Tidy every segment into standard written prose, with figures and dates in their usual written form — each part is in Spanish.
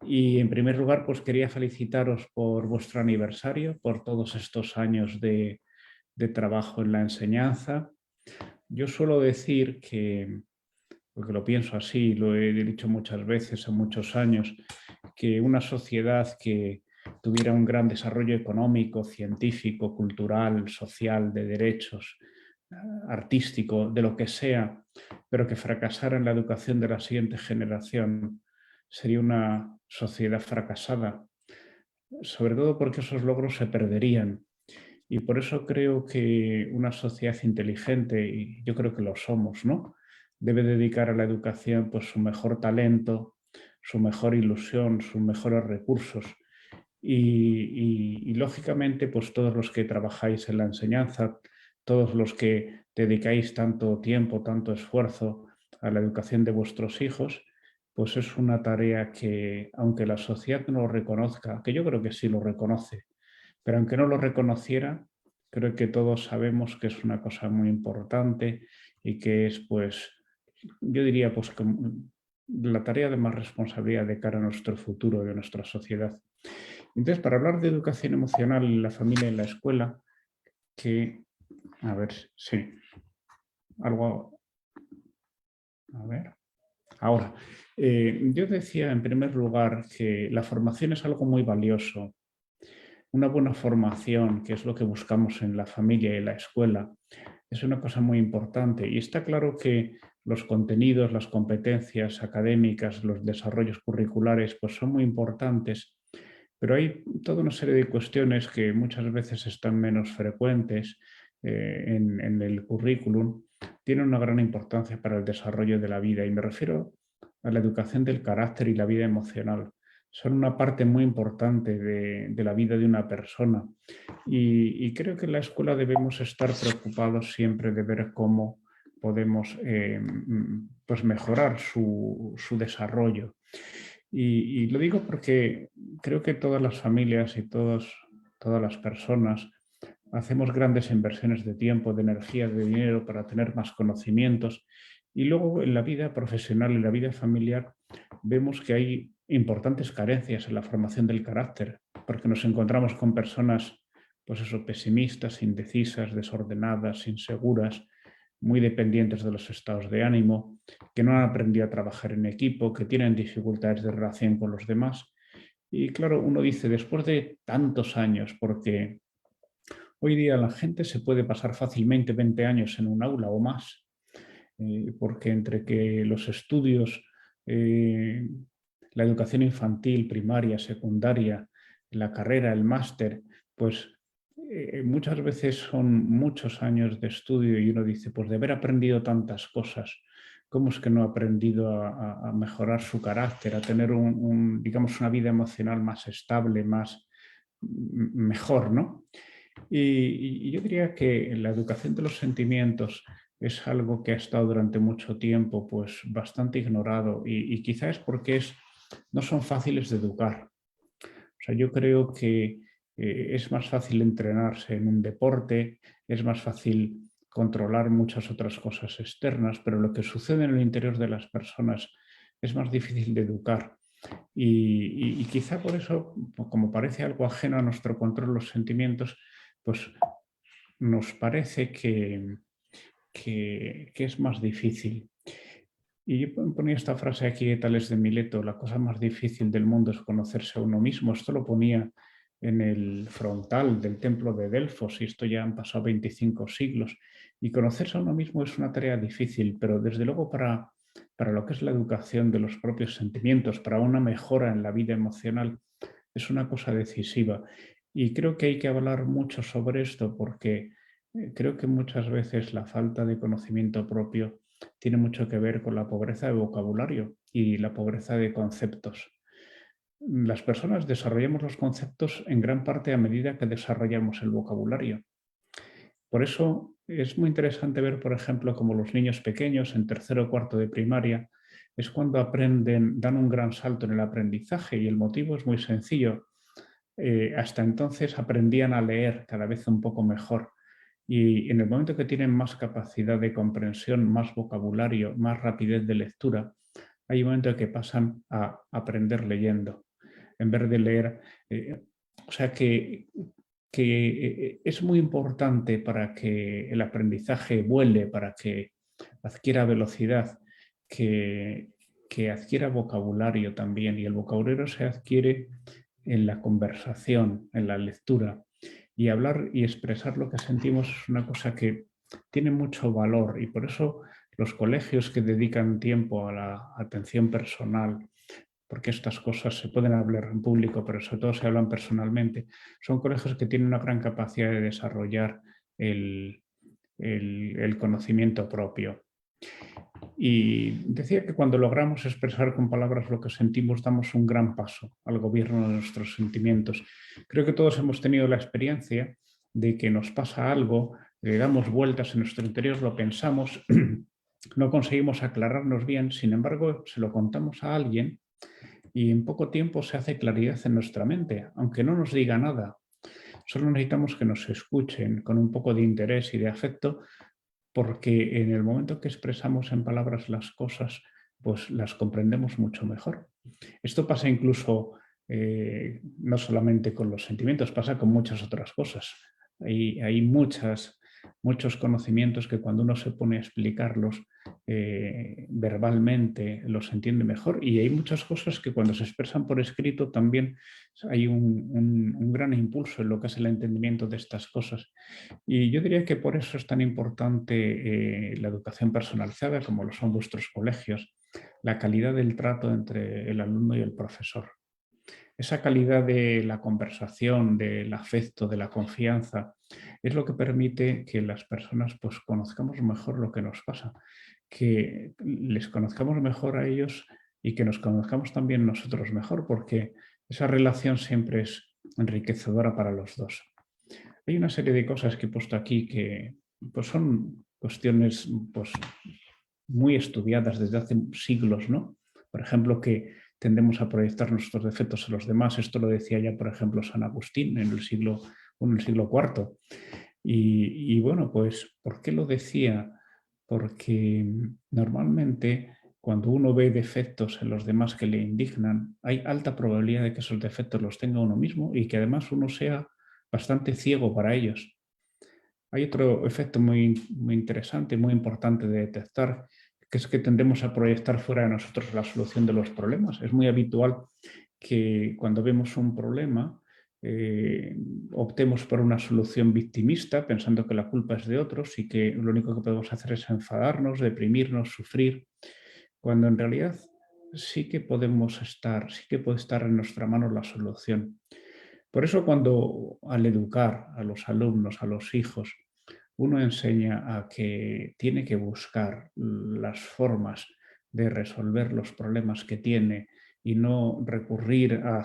Y en primer lugar, pues quería felicitaros por vuestro aniversario, por todos estos años de trabajo en la enseñanza. Yo suelo decir que, porque lo pienso así, lo he dicho muchas veces en muchos años, que una sociedad que tuviera un gran desarrollo económico, científico, cultural, social, de derechos, artístico, de lo que sea, pero que fracasara en la educación de la siguiente generación, sería una sociedad fracasada, sobre todo porque esos logros se perderían. Y por eso creo que una sociedad inteligente, y yo creo que lo somos, ¿no? Debe dedicar a la educación pues, su mejor talento, su mejor ilusión, sus mejores recursos. Y, lógicamente, pues todos los que trabajáis en la enseñanza, todos los que dedicáis tanto tiempo, tanto esfuerzo a la educación de vuestros hijos, pues es una tarea que, aunque la sociedad no lo reconozca, que yo creo que sí lo reconoce, pero aunque no lo reconociera, creo que todos sabemos que es una cosa muy importante y que es, pues, yo diría, pues, la tarea de más responsabilidad de cara a nuestro futuro, de nuestra sociedad. Entonces, para hablar de educación emocional en la familia y en la escuela, que, a ver, sí, algo, a ver, ahora, yo decía en primer lugar que la formación es algo muy valioso. Una buena formación, que es lo que buscamos en la familia y en la escuela, es una cosa muy importante. Y está claro que los contenidos, las competencias académicas, los desarrollos curriculares, pues son muy importantes, pero hay toda una serie de cuestiones que muchas veces están menos frecuentes en el currículum, tienen una gran importancia para el desarrollo de la vida. Y me refiero a la educación del carácter y la vida emocional. Son una parte muy importante de la vida de una persona. Y creo que en la escuela debemos estar preocupados siempre de ver cómo podemos pues mejorar su desarrollo. Y lo digo porque creo que todas las familias y todas las personas hacemos grandes inversiones de tiempo, de energía, de dinero para tener más conocimientos. Y luego en la vida profesional, en la vida familiar, vemos que hay importantes carencias en la formación del carácter, porque nos encontramos con personas, pues eso, pesimistas, indecisas, desordenadas, inseguras, muy dependientes de los estados de ánimo, que no han aprendido a trabajar en equipo, que tienen dificultades de relación con los demás. Y claro, uno dice, después de tantos años, porque hoy día la gente se puede pasar fácilmente 20 años en un aula o más, porque entre que los estudios, eh, la educación infantil, primaria, secundaria, la carrera, el máster, pues muchas veces son muchos años de estudio y uno dice, pues de haber aprendido tantas cosas, ¿cómo es que no ha aprendido a mejorar su carácter, a tener digamos, una vida emocional más estable, más mejor, ¿no? Y yo diría que la educación de los sentimientos es algo que ha estado durante mucho tiempo pues bastante ignorado y quizás es porque no son fáciles de educar. O sea, yo creo que es más fácil entrenarse en un deporte, es más fácil controlar muchas otras cosas externas, pero lo que sucede en el interior de las personas es más difícil de educar. Y quizá por eso, como parece algo ajeno a nuestro control los sentimientos, pues nos parece que es más difícil. Y yo ponía esta frase aquí de Tales de Mileto, la cosa más difícil del mundo es conocerse a uno mismo. Esto lo ponía en el frontal del templo de Delfos y esto ya han pasado 25 siglos. Y conocerse a uno mismo es una tarea difícil, pero desde luego para lo que es la educación de los propios sentimientos, para una mejora en la vida emocional, es una cosa decisiva. Y creo que hay que hablar mucho sobre esto porque creo que muchas veces la falta de conocimiento propio tiene mucho que ver con la pobreza de vocabulario y la pobreza de conceptos. Las personas desarrollamos los conceptos en gran parte a medida que desarrollamos el vocabulario. Por eso es muy interesante ver, por ejemplo, cómo los niños pequeños en tercero o cuarto de primaria es cuando aprenden, dan un gran salto en el aprendizaje y el motivo es muy sencillo. Hasta entonces aprendían a leer cada vez un poco mejor y en el momento que tienen más capacidad de comprensión, más vocabulario, más rapidez de lectura, hay un momento en que pasan a aprender leyendo. en vez de leer. O sea que es muy importante para que el aprendizaje vuele, para que adquiera velocidad, que, que adquiera vocabulario también. Y el vocabulario se adquiere en la conversación, en la lectura. Y hablar y expresar lo que sentimos es una cosa que tiene mucho valor, y por eso los colegios que dedican tiempo a la atención personal, porque estas cosas se pueden hablar en público, pero sobre todo se hablan personalmente, son colegios que tienen una gran capacidad de desarrollar el, el conocimiento propio. Y decía que cuando logramos expresar con palabras lo que sentimos, damos un gran paso al gobierno de nuestros sentimientos. Creo que todos hemos tenido la experiencia de que nos pasa algo, le damos vueltas en nuestro interior, lo pensamos, no conseguimos aclararnos bien, sin embargo, se lo contamos a alguien y en poco tiempo se hace claridad en nuestra mente, aunque no nos diga nada. Solo necesitamos que nos escuchen con un poco de interés y de afecto, porque en el momento que expresamos en palabras las cosas, pues las comprendemos mucho mejor. Esto pasa incluso no solamente con los sentimientos, pasa con muchas otras cosas. Hay muchos conocimientos que cuando uno se pone a explicarlos verbalmente los entiende mejor, y hay muchas cosas que cuando se expresan por escrito también hay un gran impulso en lo que es el entendimiento de estas cosas. Y yo diría que por eso es tan importante la educación personalizada, como lo son vuestros colegios, la calidad del trato entre el alumno y el profesor. Esa calidad de la conversación, del afecto, de la confianza, es lo que permite que las personas pues, conozcamos mejor lo que nos pasa, que les conozcamos mejor a ellos y que nos conozcamos también nosotros mejor, porque esa relación siempre es enriquecedora para los dos. Hay una serie de cosas que he puesto aquí que pues, son cuestiones pues, muy estudiadas desde hace siglos, ¿no? Por ejemplo, que tendemos a proyectar nuestros defectos en los demás. Esto lo decía ya, por ejemplo, San Agustín en el siglo IV. Y bueno, pues, ¿por qué lo decía? Porque normalmente cuando uno ve defectos en los demás que le indignan, hay alta probabilidad de que esos defectos los tenga uno mismo y que además uno sea bastante ciego para ellos. Hay otro efecto muy interesante, muy importante de detectar, que es que tendemos a proyectar fuera de nosotros la solución de los problemas. Es muy habitual que cuando vemos un problema optemos por una solución victimista, pensando que la culpa es de otros y que lo único que podemos hacer es enfadarnos, deprimirnos, sufrir, cuando en realidad sí que puede estar en nuestra mano la solución. Por eso cuando al educar a los alumnos, a los hijos, uno enseña a que tiene que buscar las formas de resolver los problemas que tiene y no recurrir a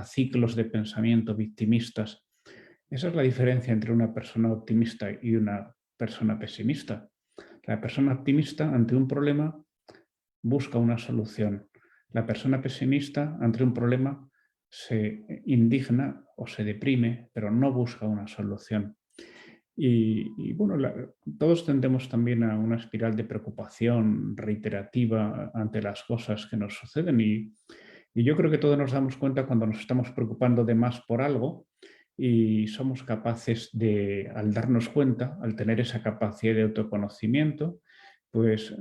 ciclos de pensamiento victimistas. Esa es la diferencia entre una persona optimista y una persona pesimista. La persona optimista ante un problema busca una solución. La persona pesimista ante un problema se indigna o se deprime, pero no busca una solución. Y bueno, todos tendemos también a una espiral de preocupación reiterativa ante las cosas que nos suceden, y yo creo que todos nos damos cuenta cuando nos estamos preocupando de más por algo y somos capaces de, al darnos cuenta, al tener esa capacidad de autoconocimiento, pues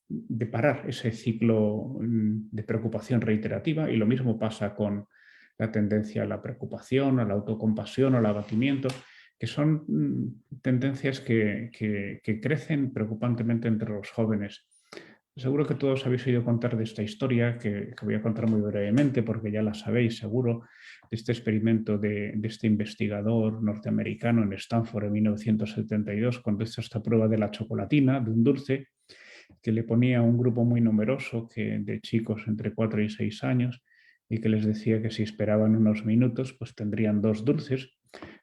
de parar ese ciclo de preocupación reiterativa. Y lo mismo pasa con la tendencia a la preocupación, a la autocompasión, al abatimiento, que son tendencias que crecen preocupantemente entre los jóvenes. Seguro que todos habéis oído contar de esta historia, que voy a contar muy brevemente porque ya la sabéis seguro, de este experimento de este investigador norteamericano en Stanford en 1972, cuando hizo esta prueba de la chocolatina, de un dulce, que le ponía a un grupo muy numeroso de chicos entre 4 y 6 años, y que les decía que si esperaban unos minutos, pues tendrían 2 dulces.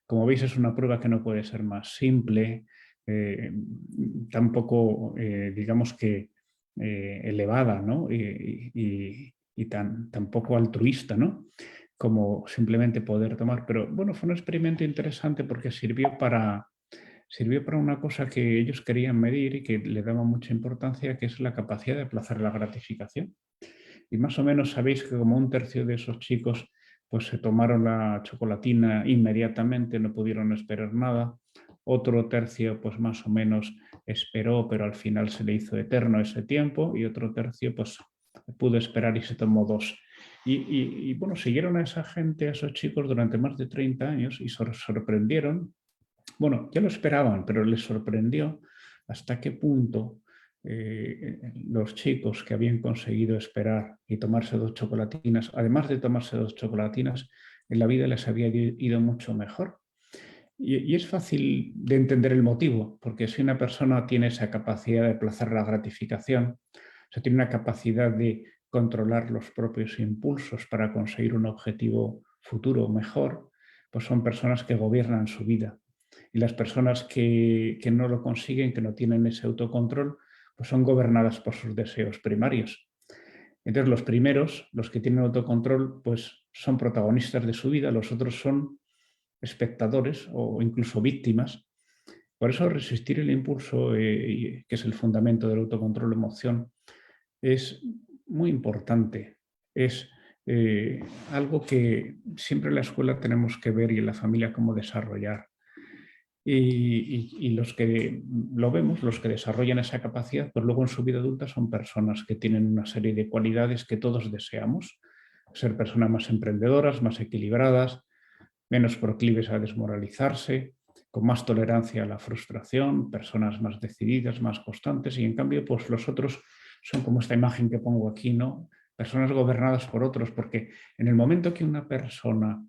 Como veis, es una prueba que no puede ser más simple, tampoco, digamos que, elevada, ¿no? Y tan poco altruista, ¿no? Como simplemente poder tomar. Pero bueno, fue un experimento interesante porque sirvió para una cosa que ellos querían medir y que le daban mucha importancia, que es la capacidad de aplazar la gratificación. Y más o menos sabéis que como un tercio de esos chicos pues se tomaron la chocolatina inmediatamente, no pudieron esperar nada. Otro tercio pues más o menos esperó, pero al final se le hizo eterno ese tiempo, y otro tercio pues pudo esperar y se tomó dos. Bueno, siguieron a esa gente, a esos chicos durante más de 30 años y se sorprendieron. Bueno, ya lo esperaban, pero les sorprendió hasta qué punto los chicos que habían conseguido esperar y tomarse dos chocolatinas, además de tomarse dos chocolatinas, en la vida les había ido mucho mejor. Y es fácil de entender el motivo, porque si una persona tiene esa capacidad de aplazar la gratificación, o sea, tiene una capacidad de controlar los propios impulsos para conseguir un objetivo futuro mejor, pues son personas que gobiernan su vida. Y las personas que no lo consiguen, que no tienen ese autocontrol, pues son gobernadas por sus deseos primarios. Entonces los primeros, los que tienen autocontrol, pues son protagonistas de su vida, los otros son espectadores o incluso víctimas. Por eso resistir el impulso, que es el fundamento del autocontrol de emoción, es muy importante. Es algo que siempre en la escuela tenemos que ver, y en la familia cómo desarrollar. Y los que lo vemos, los que desarrollan esa capacidad, pues luego en su vida adulta son personas que tienen una serie de cualidades que todos deseamos. Ser personas más emprendedoras, más equilibradas, menos proclives a desmoralizarse, con más tolerancia a la frustración, personas más decididas, más constantes, y en cambio pues los otros son como esta imagen que pongo aquí, ¿no? Personas gobernadas por otros, porque en el momento que una persona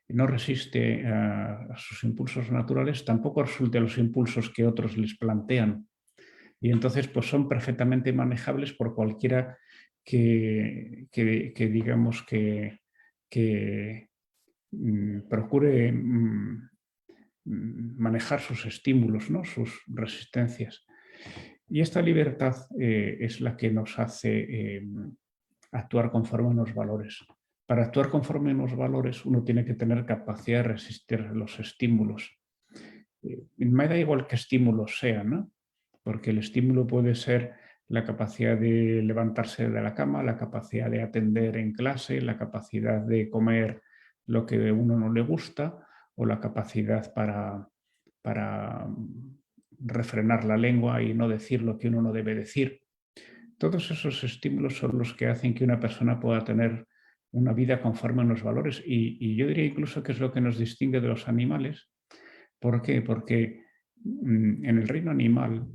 no resiste a sus impulsos naturales, tampoco resulta a los impulsos que otros les plantean. Y entonces pues son perfectamente manejables por cualquiera que digamos que procure manejar sus estímulos, ¿no? Sus resistencias. Y esta libertad es la que nos hace actuar conforme a unos valores. Para actuar conforme a unos valores uno tiene que tener capacidad de resistir los estímulos. Me da igual qué estímulos sean, ¿no? Porque el estímulo puede ser la capacidad de levantarse de la cama, la capacidad de atender en clase, la capacidad de comer lo que a uno no le gusta, o la capacidad para refrenar la lengua y no decir lo que uno no debe decir. Todos esos estímulos son los que hacen que una persona pueda tener una vida conforme a unos valores, y yo diría incluso que es lo que nos distingue de los animales. ¿Por qué? Porque en el reino animal,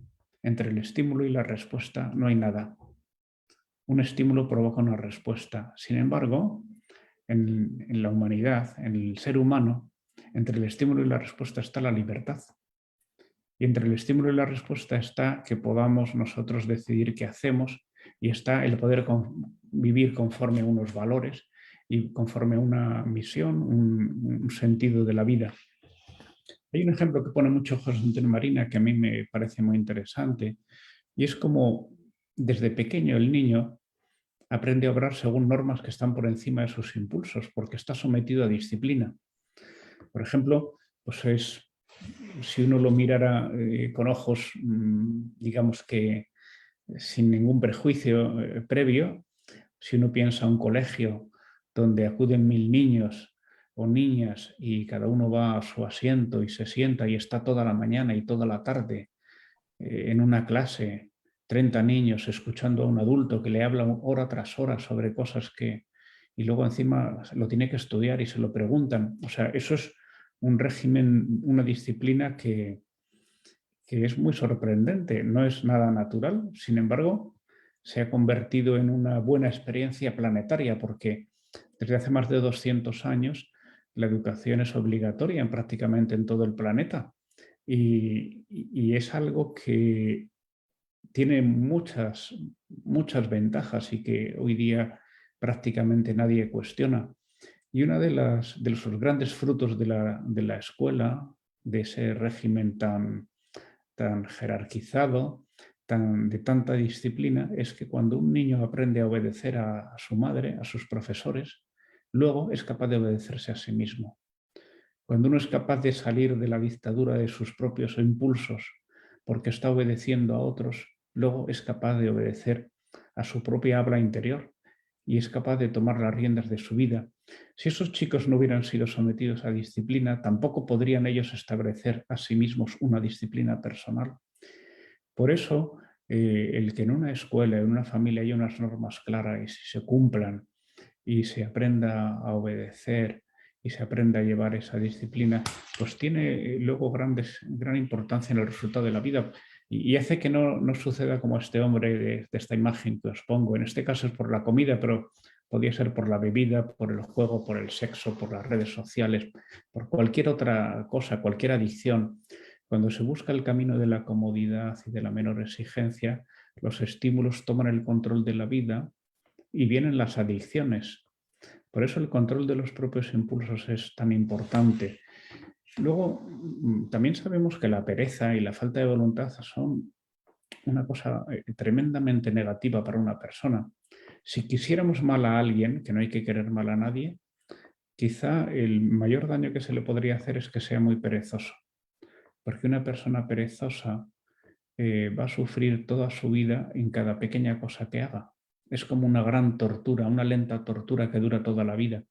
entre el estímulo y la respuesta no hay nada. Un estímulo provoca una respuesta. Sin embargo, en la humanidad, en el ser humano, entre el estímulo y la respuesta está la libertad. Y entre el estímulo y la respuesta está que podamos nosotros decidir qué hacemos, y está el poder vivir conforme a unos valores y conforme a una misión, un sentido de la vida. Hay un ejemplo que pone mucho José Antonio Marina que a mí me parece muy interesante, y es como desde pequeño el niño aprende a obrar según normas que están por encima de sus impulsos, porque está sometido a disciplina. Por ejemplo, pues si uno lo mirara con ojos, digamos que sin ningún prejuicio previo, si uno piensa en un colegio donde acuden 1000 niños o niñas y cada uno va a su asiento y se sienta y está toda la mañana y toda la tarde en una clase, 30 niños escuchando a un adulto que le habla hora tras hora sobre cosas que... y luego encima lo tiene que estudiar y se lo preguntan. O sea, eso es un régimen, una disciplina que es muy sorprendente, no es nada natural. Sin embargo, se ha convertido en una buena experiencia planetaria, porque desde hace más de 200 años la educación es obligatoria prácticamente en todo el planeta, y es algo que tiene muchas ventajas y que hoy día prácticamente nadie cuestiona. Y uno de los grandes frutos de la escuela, de ese régimen tan jerarquizado, de tanta disciplina, es que cuando un niño aprende a obedecer a su madre, a sus profesores, luego es capaz de obedecerse a sí mismo. Cuando uno es capaz de salir de la dictadura de sus propios impulsos porque está obedeciendo a otros, luego es capaz de obedecer a su propia habla interior. y es capaz de tomar las riendas de su vida. Si esos chicos no hubieran sido sometidos a disciplina, tampoco podrían ellos establecer a sí mismos una disciplina personal. Por eso, el que en una escuela, en una familia haya unas normas claras y se cumplan y se aprenda a obedecer y se aprenda a llevar esa disciplina, pues tiene luego gran importancia en el resultado de la vida y hace que no suceda como este hombre de esta imagen que os pongo. En este caso es por la comida, pero podría ser por la bebida, por el juego, por el sexo, por las redes sociales, por cualquier otra cosa, cualquier adicción. Cuando se busca el camino de la comodidad y de la menor exigencia, los estímulos toman el control de la vida y vienen las adicciones. Por eso el control de los propios impulsos es tan importante. Luego, también sabemos que la pereza y la falta de voluntad son una cosa tremendamente negativa para una persona. Si quisiéramos mal a alguien, que no hay que querer mal a nadie, quizá el mayor daño que se le podría hacer es que sea muy perezoso. Porque una persona perezosa va a sufrir toda su vida en cada pequeña cosa que haga. Es como una gran tortura, una lenta tortura que dura toda la vida.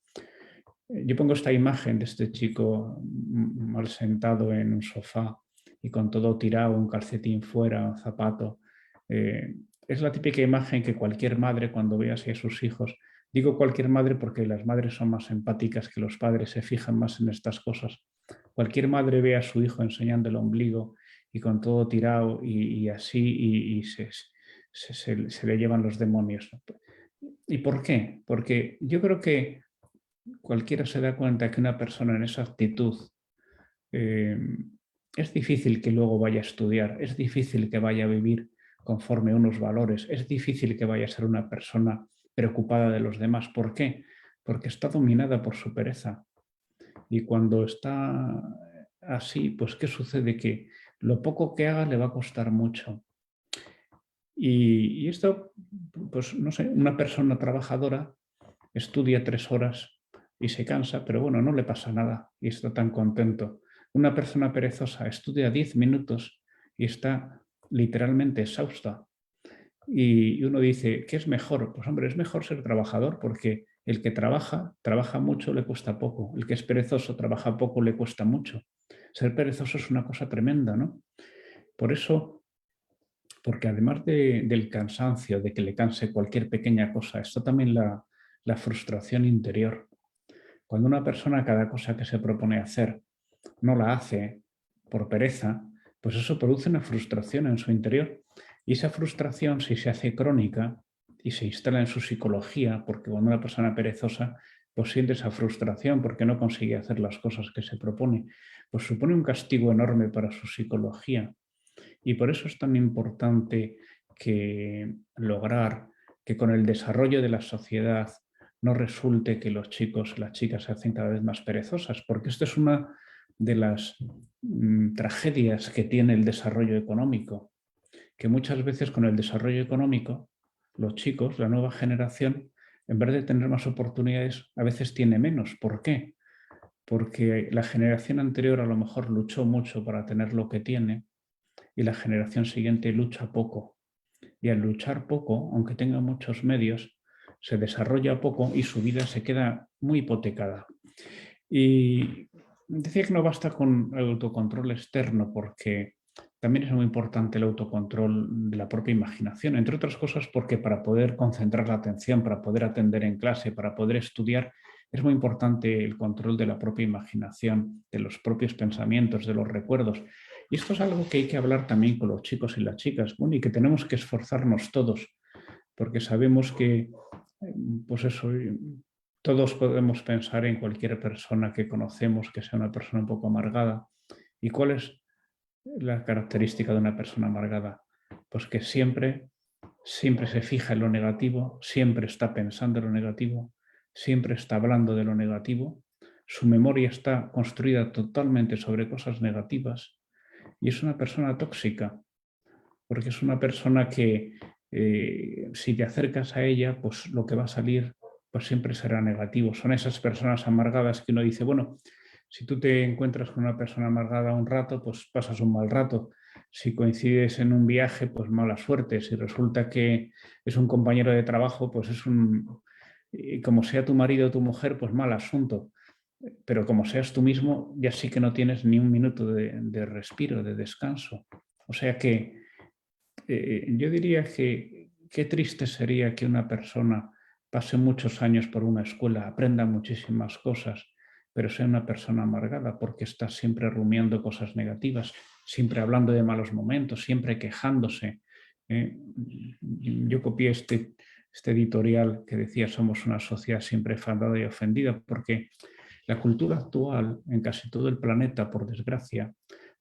Yo pongo esta imagen de este chico mal sentado en un sofá y con todo tirado, un calcetín fuera, un zapato. Eh, es la típica imagen que cualquier madre cuando ve así a sus hijos, digo cualquier madre porque las madres son más empáticas que los padres, se fijan más en estas cosas. Cualquier madre ve a su hijo enseñando el ombligo y con todo tirado y así y se le llevan los demonios. ¿Y por qué? Porque yo creo que cualquiera se da cuenta que una persona en esa actitud eh, es difícil que luego vaya a estudiar, es difícil que vaya a vivir conforme a unos valores, es difícil que vaya a ser una persona preocupada de los demás. ¿Por qué? Porque está dominada por su pereza. Y cuando está así, pues ¿qué sucede? Que lo poco que haga le va a costar mucho. Y esto, pues no sé, una persona trabajadora estudia 3 horas y se cansa, pero bueno, no le pasa nada y está tan contento. Una persona perezosa estudia 10 minutos y está literalmente exhausta. Y uno dice, ¿qué es mejor? Pues hombre, es mejor ser trabajador porque el que trabaja mucho, le cuesta poco. El que es perezoso, trabaja poco, le cuesta mucho. Ser perezoso es una cosa tremenda, ¿no? Por eso, porque además del cansancio, de que le canse cualquier pequeña cosa, está también la frustración interior. Cuando una persona cada cosa que se propone hacer no la hace por pereza, pues eso produce una frustración en su interior. Y esa frustración, si se hace crónica y se instala en su psicología, porque cuando una persona perezosa pues siente esa frustración porque no consigue hacer las cosas que se propone, pues supone un castigo enorme para su psicología. Y por eso es tan importante que lograr que con el desarrollo de la sociedad no resulte que los chicos y las chicas se hacen cada vez más perezosas, porque esto es una de las tragedias que tiene el desarrollo económico, que muchas veces con el desarrollo económico, los chicos, la nueva generación, en vez de tener más oportunidades, a veces tiene menos. ¿Por qué? Porque la generación anterior a lo mejor luchó mucho para tener lo que tiene y la generación siguiente lucha poco. Y al luchar poco, aunque tenga muchos medios, se desarrolla poco y su vida se queda muy hipotecada. Y decía que no basta con el autocontrol externo porque también es muy importante el autocontrol de la propia imaginación, entre otras cosas porque para poder concentrar la atención, para poder atender en clase, para poder estudiar, es muy importante el control de la propia imaginación, de los propios pensamientos, de los recuerdos. Y esto es algo que hay que hablar también con los chicos y las chicas, bueno, y que tenemos que esforzarnos todos, porque sabemos que, pues eso, todos podemos pensar en cualquier persona que conocemos que sea una persona un poco amargada. ¿Y cuál es la característica de una persona amargada? Pues que siempre se fija en lo negativo, siempre está pensando en lo negativo, siempre está hablando de lo negativo, su memoria está construida totalmente sobre cosas negativas y es una persona tóxica, porque es una persona que si te acercas a ella, pues lo que va a salir pues siempre será negativo. Son esas personas amargadas que uno dice, bueno, si tú te encuentras con una persona amargada un rato, pues pasas un mal rato. Si coincides en un viaje, pues mala suerte. Si resulta que es un compañero de trabajo, pues es Y como sea tu marido o tu mujer, pues mal asunto. Pero como seas tú mismo, ya sí que no tienes ni un minuto de respiro, de descanso. O sea que yo diría que qué triste sería que una persona pase muchos años por una escuela, aprenda muchísimas cosas, pero sea una persona amargada porque está siempre rumiando cosas negativas, siempre hablando de malos momentos, siempre quejándose. Eh, yo copié este editorial que decía somos una sociedad siempre enfadada y ofendida porque la cultura actual en casi todo el planeta, por desgracia,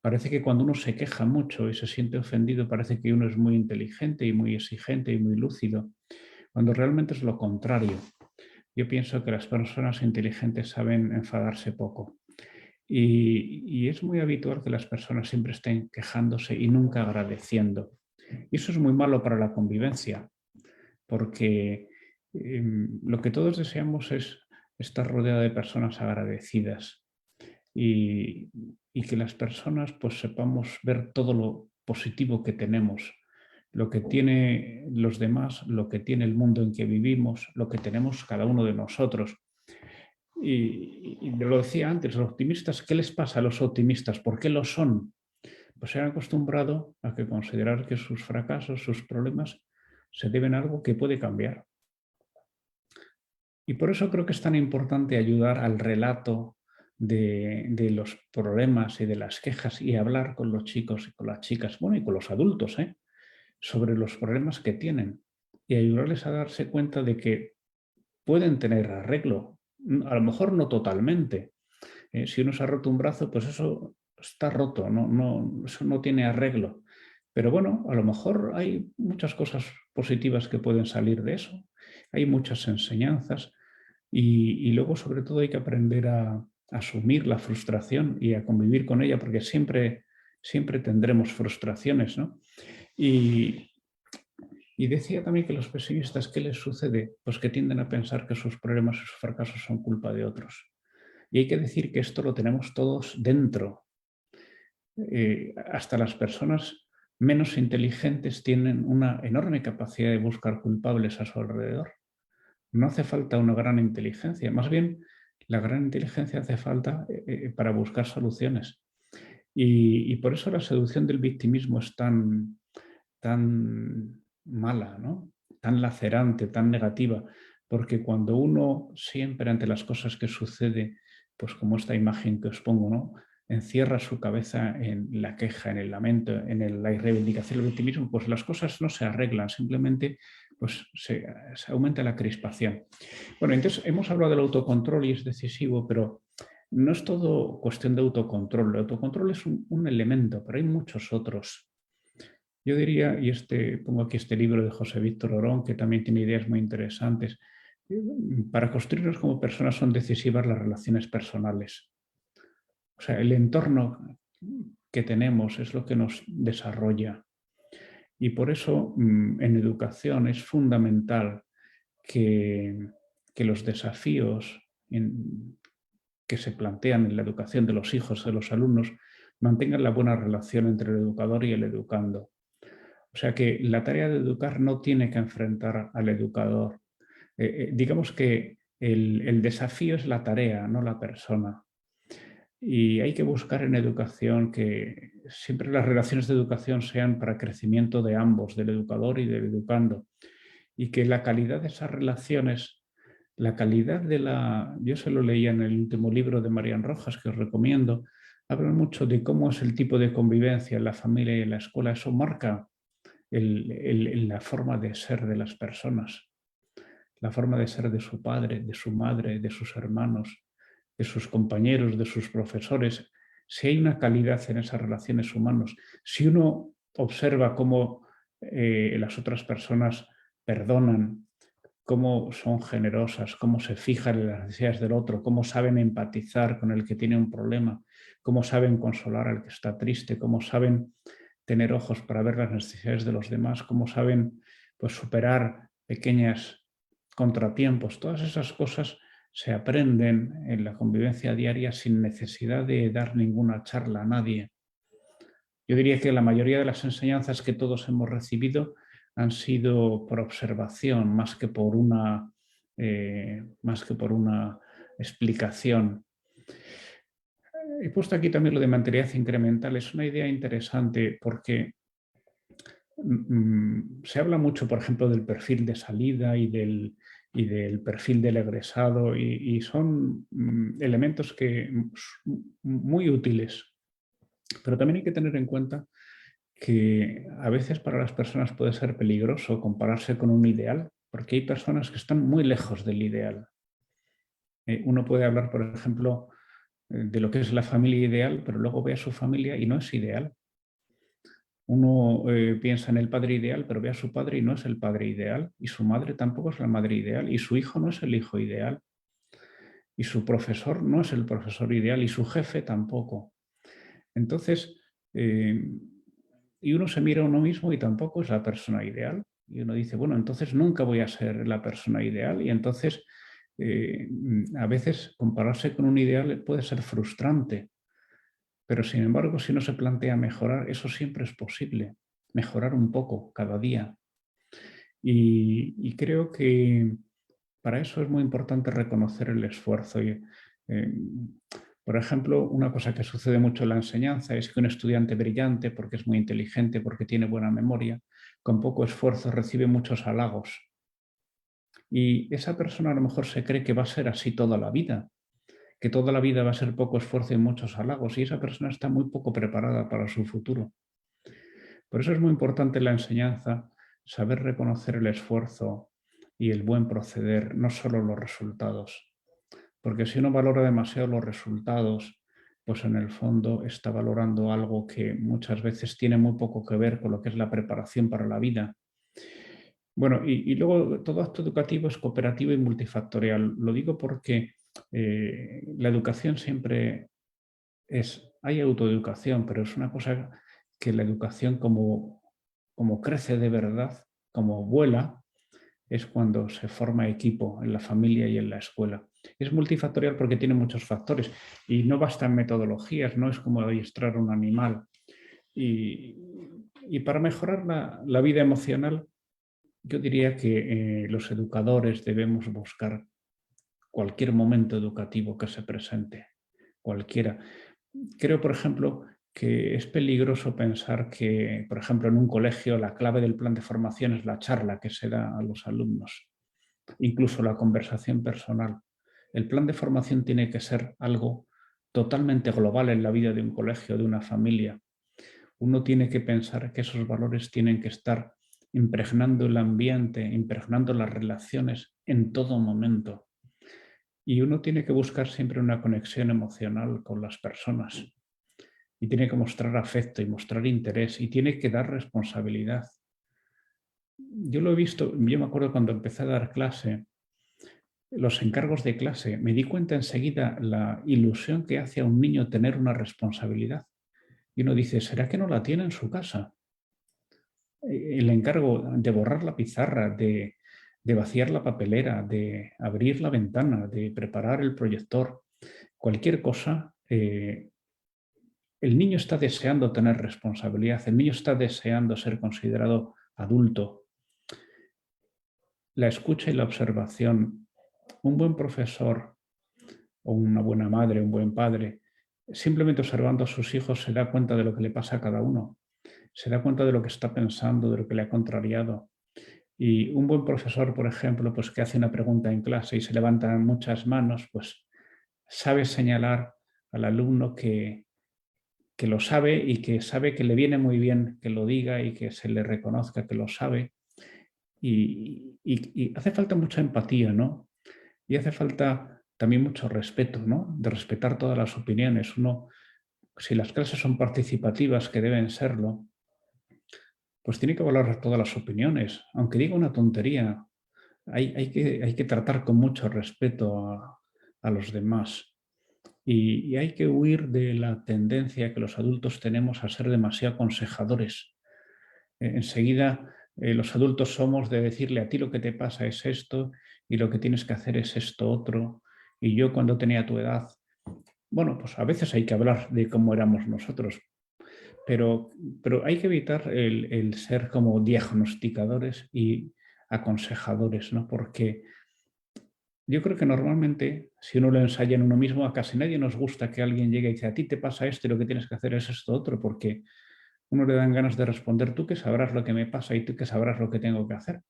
parece que cuando uno se queja mucho y se siente ofendido, parece que uno es muy inteligente y muy exigente y muy lúcido, cuando realmente es lo contrario. Yo pienso que las personas inteligentes saben enfadarse poco. Y es muy habitual que las personas siempre estén quejándose y nunca agradeciendo. Y eso es muy malo para la convivencia, porque lo que todos deseamos es estar rodeado de personas agradecidas y, y que las personas pues sepamos ver todo lo positivo que tenemos, lo que tiene los demás, lo que tiene el mundo en que vivimos, lo que tenemos cada uno de nosotros. Y lo decía antes, los optimistas, ¿qué les pasa a los optimistas? ¿Por qué lo son? Pues se han acostumbrado a que considerar que sus fracasos, sus problemas, se deben a algo que puede cambiar. Y por eso creo que es tan importante ayudar al relato de los problemas y de las quejas y hablar con los chicos y con las chicas, bueno, y con los adultos, sobre los problemas que tienen y ayudarles a darse cuenta de que pueden tener arreglo. A lo mejor no totalmente. Si uno se ha roto un brazo, pues eso está roto, eso no tiene arreglo. Pero bueno, a lo mejor hay muchas cosas positivas que pueden salir de eso. Hay muchas enseñanzas y luego sobre todo hay que aprender a asumir la frustración y a convivir con ella porque siempre tendremos frustraciones, ¿no? Y, y decía también que los pesimistas, ¿qué les sucede? Pues que tienden a pensar que sus problemas y sus fracasos son culpa de otros. Y hay que decir que esto lo tenemos todos dentro. Hasta las personas menos inteligentes tienen una enorme capacidad de buscar culpables a su alrededor. No hace falta una gran inteligencia, más bien la gran inteligencia hace falta para buscar soluciones. Y por eso la seducción del victimismo es tan mala, ¿no? Tan lacerante, tan negativa, porque cuando uno siempre ante las cosas que sucede, pues como esta imagen que os pongo, ¿no? Encierra su cabeza en la queja, en el lamento, la reivindicación del victimismo, pues las cosas no se arreglan, simplemente pues se aumenta la crispación. Bueno, entonces hemos hablado del autocontrol y es decisivo, pero no es todo cuestión de autocontrol. El autocontrol es un elemento, pero hay muchos otros. Yo diría, y pongo aquí este libro de José Víctor Orón, que también tiene ideas muy interesantes. Para construirnos como personas son decisivas las relaciones personales. O sea, el entorno que tenemos es lo que nos desarrolla. Y por eso en educación es fundamental que, que los desafíos que se plantean en la educación de los hijos, de los alumnos, mantengan la buena relación entre el educador y el educando. O sea que la tarea de educar no tiene que enfrentar al educador. Digamos que el desafío es la tarea, no la persona. Y hay que buscar en educación que siempre las relaciones de educación sean para crecimiento de ambos, del educador y del educando. Y que la calidad de esas relaciones, la calidad de la... Yo se lo leía en el último libro de Marian Rojas, que os recomiendo, hablan mucho de cómo es el tipo de convivencia en la familia y en la escuela. Eso marca la forma de ser de las personas, la forma de ser de su padre, de su madre, de sus hermanos, de sus compañeros, de sus profesores. Si hay una calidad en esas relaciones humanas, si uno observa cómo las otras personas perdonan, cómo son generosas, cómo se fijan en las necesidades del otro, cómo saben empatizar con el que tiene un problema, cómo saben consolar al que está triste, cómo saben tener ojos para ver las necesidades de los demás, cómo saben pues, superar pequeños contratiempos. Todas esas cosas se aprenden en la convivencia diaria sin necesidad de dar ninguna charla a nadie. Yo diría que la mayoría de las enseñanzas que todos hemos recibido han sido por observación más que por una más que por una explicación. He puesto aquí también lo de mentalidad incremental. Es una idea interesante porque se habla mucho, por ejemplo, del perfil de salida y del perfil del egresado y son elementos muy útiles. Pero también hay que tener en cuenta que a veces para las personas puede ser peligroso compararse con un ideal, porque hay personas que están muy lejos del ideal. Uno puede hablar, por ejemplo, de lo que es la familia ideal, pero luego ve a su familia y no es ideal. Uno piensa en el padre ideal, pero ve a su padre y no es el padre ideal, y su madre tampoco es la madre ideal, y su hijo no es el hijo ideal, y su profesor no es el profesor ideal, y su jefe tampoco. Entonces, eh, y uno se mira a uno mismo y tampoco es la persona ideal. Y uno dice, bueno, entonces nunca voy a ser la persona ideal. Y entonces, a veces compararse con un ideal puede ser frustrante. Pero sin embargo, si uno se plantea mejorar, eso siempre es posible. Mejorar un poco cada día. Y creo que para eso es muy importante reconocer el esfuerzo. Eh, por ejemplo, una cosa que sucede mucho en la enseñanza es que un estudiante brillante, porque es muy inteligente, porque tiene buena memoria, con poco esfuerzo recibe muchos halagos. Y esa persona a lo mejor se cree que va a ser así toda la vida, que toda la vida va a ser poco esfuerzo y muchos halagos, y esa persona está muy poco preparada para su futuro. Por eso es muy importante en la enseñanza saber reconocer el esfuerzo y el buen proceder, no solo los resultados. Porque si uno valora demasiado los resultados, pues en el fondo está valorando algo que muchas veces tiene muy poco que ver con lo que es la preparación para la vida. Bueno, y luego todo acto educativo es cooperativo y multifactorial. Lo digo porque la educación siempre hay autoeducación, pero es una cosa que la educación como crece de verdad, como vuela, es cuando se forma equipo en la familia y en la escuela. Es multifactorial porque tiene muchos factores y no bastan metodologías, no es como adiestrar un animal. Y, y para mejorar la vida emocional, yo diría que los educadores debemos buscar cualquier momento educativo que se presente, cualquiera. Creo, por ejemplo, que es peligroso pensar que, por ejemplo, en un colegio la clave del plan de formación es la charla que se da a los alumnos, incluso la conversación personal. El plan de formación tiene que ser algo totalmente global en la vida de un colegio, de una familia. Uno tiene que pensar que esos valores tienen que estar impregnando el ambiente, impregnando las relaciones en todo momento. Y uno tiene que buscar siempre una conexión emocional con las personas. Y tiene que mostrar afecto y mostrar interés y tiene que dar responsabilidad. Yo lo he visto, yo me acuerdo cuando empecé a dar clase, los encargos de clase, me di cuenta enseguida la ilusión que hace a un niño tener una responsabilidad. Y uno dice, ¿será que no la tiene en su casa? El encargo de borrar la pizarra, de vaciar la papelera, de abrir la ventana, de preparar el proyector, cualquier cosa, el niño está deseando tener responsabilidad, el niño está deseando ser considerado adulto. La escucha y la observación, un buen profesor o una buena madre, un buen padre, simplemente observando a sus hijos se da cuenta de lo que le pasa a cada uno, se da cuenta de lo que está pensando, de lo que le ha contrariado. Y un buen profesor, por ejemplo, pues que hace una pregunta en clase y se levantan muchas manos, pues sabe señalar al alumno que lo sabe y que sabe que le viene muy bien que lo diga y que se le reconozca que lo sabe. Y hace falta mucha empatía, ¿no? Y hace falta también mucho respeto, ¿no? De respetar todas las opiniones. Uno, si las clases son participativas, que deben serlo, pues tiene que valorar todas las opiniones. Aunque diga una tontería, hay que tratar con mucho respeto a los demás. Y hay que huir de la tendencia que los adultos tenemos a ser demasiado aconsejadores. Enseguida los adultos somos de decirle a ti lo que te pasa es esto y lo que tienes que hacer es esto otro. Y yo cuando tenía tu edad, bueno, pues a veces hay que hablar de cómo éramos nosotros, pero, pero hay que evitar el ser como diagnosticadores y aconsejadores, ¿no? Porque yo creo que normalmente, si uno lo ensaya en uno mismo, a casi nadie nos gusta que alguien llegue y dice, a ti te pasa esto y lo que tienes que hacer es esto otro, porque uno le dan ganas de responder, tú que sabrás lo que me pasa y tú que sabrás lo que tengo que hacer.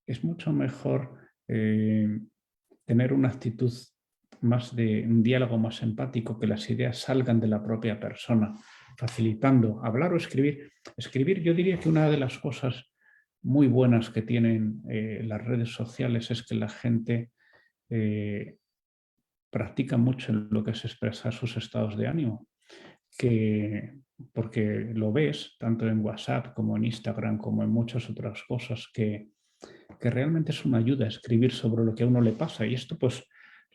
Es mucho mejor tener una actitud más de un diálogo más empático, que las ideas salgan de la propia persona, facilitando hablar o escribir. Escribir, yo diría que una de las cosas muy buenas que tienen las redes sociales es que la gente eh, practica mucho en lo que es expresar sus estados de ánimo, que, porque lo ves tanto en WhatsApp como en Instagram como en muchas otras cosas que realmente es una ayuda a escribir sobre lo que a uno le pasa. Y esto pues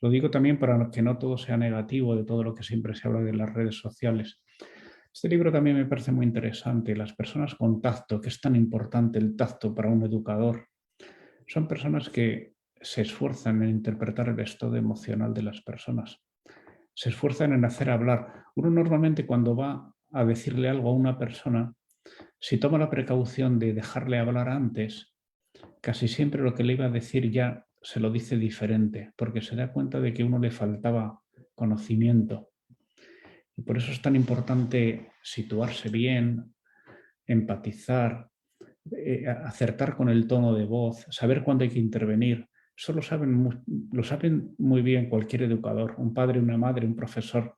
lo digo también para que no todo sea negativo de todo lo que siempre se habla de las redes sociales. Este libro también me parece muy interesante. Las personas con tacto, que es tan importante el tacto para un educador, son personas que se esfuerzan en interpretar el estado emocional de las personas. Se esfuerzan en hacer hablar. Uno normalmente cuando va a decirle algo a una persona, si toma la precaución de dejarle hablar antes, casi siempre lo que le iba a decir ya se lo dice diferente, porque se da cuenta de que a uno le faltaba conocimiento. Y por eso es tan importante situarse bien, empatizar, acertar con el tono de voz, saber cuándo hay que intervenir. Eso lo saben muy bien cualquier educador, un padre, una madre, un profesor.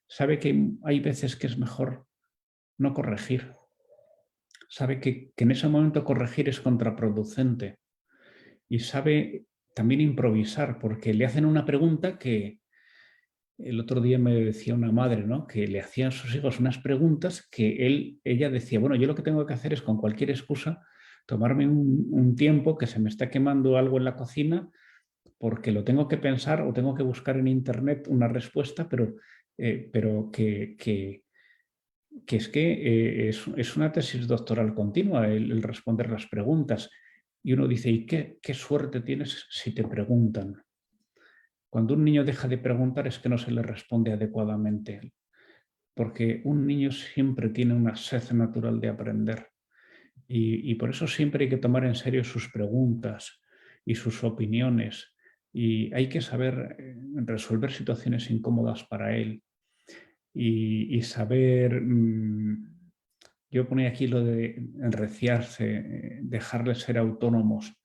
Sabe que hay veces que es mejor no corregir. Sabe que en ese momento corregir es contraproducente. Y sabe también improvisar, porque le hacen una pregunta que el otro día me decía una madre, ¿no? Que le hacían a sus hijos unas preguntas que ella decía, bueno, yo lo que tengo que hacer es con cualquier excusa tomarme un tiempo que se me está quemando algo en la cocina porque lo tengo que pensar o tengo que buscar en internet una respuesta, pero que es que es una tesis doctoral continua el responder las preguntas. Y uno dice, ¿y qué suerte tienes si te preguntan? Cuando un niño deja de preguntar es que no se le responde adecuadamente, porque un niño siempre tiene una sed natural de aprender y por eso siempre hay que tomar en serio sus preguntas y sus opiniones y hay que saber resolver situaciones incómodas para él y saber, yo ponía aquí lo de enreciarse, dejarles ser autónomos.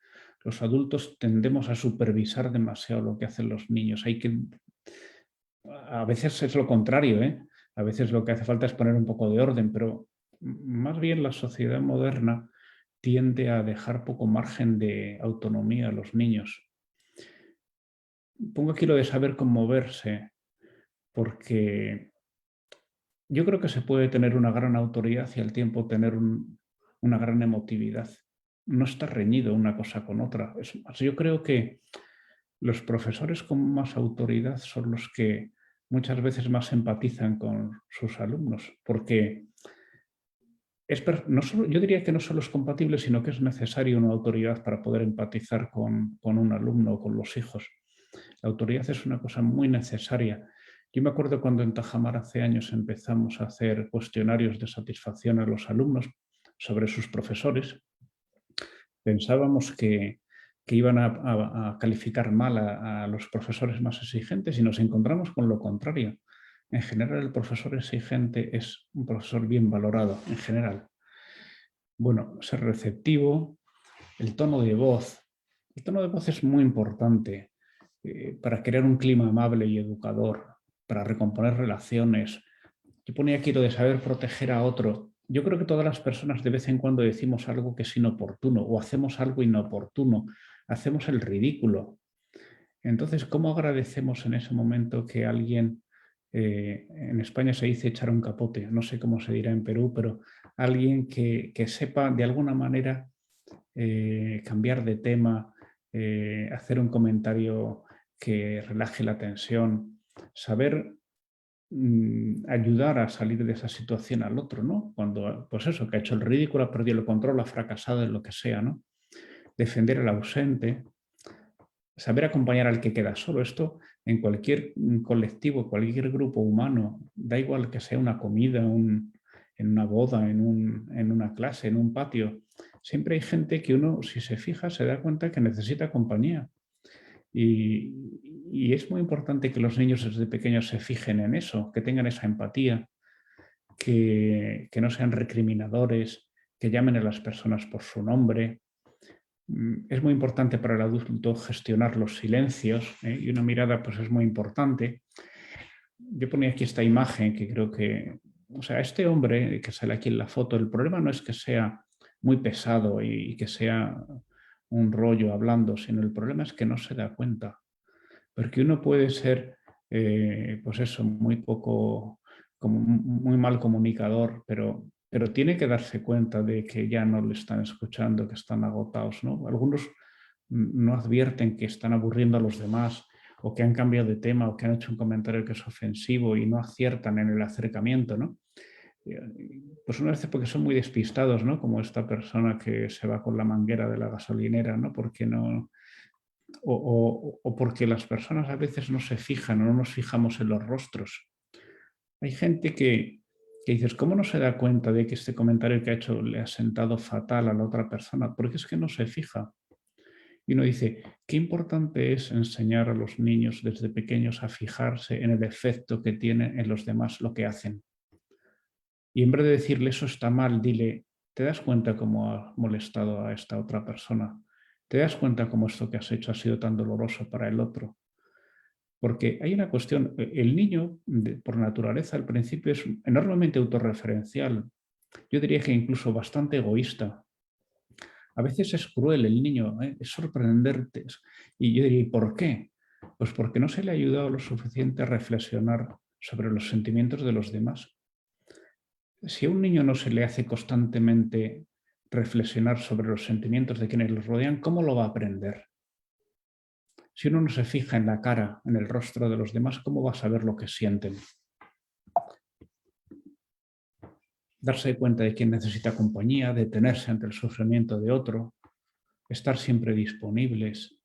Los adultos tendemos a supervisar demasiado lo que hacen los niños. A veces es lo contrario, ¿eh? A veces lo que hace falta es poner un poco de orden, pero más bien la sociedad moderna tiende a dejar poco margen de autonomía a los niños. Pongo aquí lo de saber conmoverse, porque yo creo que se puede tener una gran autoridad y al tiempo tener una gran emotividad. No está reñido una cosa con otra. Es más, yo creo que los profesores con más autoridad son los que muchas veces más empatizan con sus alumnos, porque no solo, yo diría que no solo es compatible, sino que es necesario una autoridad para poder empatizar con un alumno o con los hijos. La autoridad es una cosa muy necesaria. Yo me acuerdo cuando en Tajamar hace años empezamos a hacer cuestionarios de satisfacción a los alumnos sobre sus profesores. Pensábamos que iban a calificar mal a los profesores más exigentes y nos encontramos con lo contrario. En general, el profesor exigente es un profesor bien valorado, en general. Bueno, ser receptivo, el tono de voz. El tono de voz es muy importante para crear un clima amable y educador, para recomponer relaciones. Yo ponía aquí lo de saber proteger a otro. Yo creo que todas las personas de vez en cuando decimos algo que es inoportuno o hacemos algo inoportuno, hacemos el ridículo. Entonces, ¿cómo agradecemos en ese momento que alguien, en España se dice echar un capote, no sé cómo se dirá en Perú, pero alguien que sepa de alguna manera cambiar de tema, hacer un comentario que relaje la tensión, saber ayudar a salir de esa situación al otro, ¿no? Cuando, pues eso, que ha hecho el ridículo, ha perdido el control, ha fracasado en lo que sea, ¿no? Defender al ausente, saber acompañar al que queda solo. Esto en cualquier colectivo, cualquier grupo humano, da igual que sea una comida, en una boda, en una clase, en un patio. Siempre hay gente que uno, si se fija, se da cuenta que necesita compañía. Y es muy importante que los niños desde pequeños se fijen en eso, que tengan esa empatía, que no sean recriminadores, que llamen a las personas por su nombre. Es muy importante para el adulto gestionar los silencios, y una mirada pues es muy importante. Yo ponía aquí esta imagen que creo que, o sea, este hombre que sale aquí en la foto, el problema no es que sea muy pesado y que sea un rollo hablando, sino el problema es que no se da cuenta. Porque uno puede ser, pues eso, muy poco, como muy mal comunicador, pero tiene que darse cuenta de que ya no le están escuchando, que están agotados, ¿no? Algunos no advierten que están aburriendo a los demás o que han cambiado de tema o que han hecho un comentario que es ofensivo y no aciertan en el acercamiento, ¿no? Pues una vez porque son muy despistados, ¿no? Como esta persona que se va con la manguera de la gasolinera, ¿no? Porque no, o porque las personas a veces no se fijan o no nos fijamos en los rostros. Hay gente que dices, ¿cómo no se da cuenta de que este comentario que ha hecho le ha sentado fatal a la otra persona? Porque es que no se fija. Y uno dice, qué importante es enseñar a los niños desde pequeños a fijarse en el efecto que tiene en los demás lo que hacen. Y en vez de decirle eso está mal, dile, ¿te das cuenta cómo ha molestado a esta otra persona? ¿Te das cuenta cómo esto que has hecho ha sido tan doloroso para el otro? Porque hay una cuestión, el niño por naturaleza al principio es enormemente autorreferencial. Yo diría que incluso bastante egoísta. A veces es cruel el niño, es sorprenderte. Y yo diría, ¿y por qué? Pues porque no se le ha ayudado lo suficiente a reflexionar sobre los sentimientos de los demás. Si a un niño no se le hace constantemente reflexionar sobre los sentimientos de quienes los rodean, ¿cómo lo va a aprender? Si uno no se fija en la cara, en el rostro de los demás, ¿cómo va a saber lo que sienten? Darse cuenta de quién necesita compañía, detenerse ante el sufrimiento de otro, estar siempre disponibles,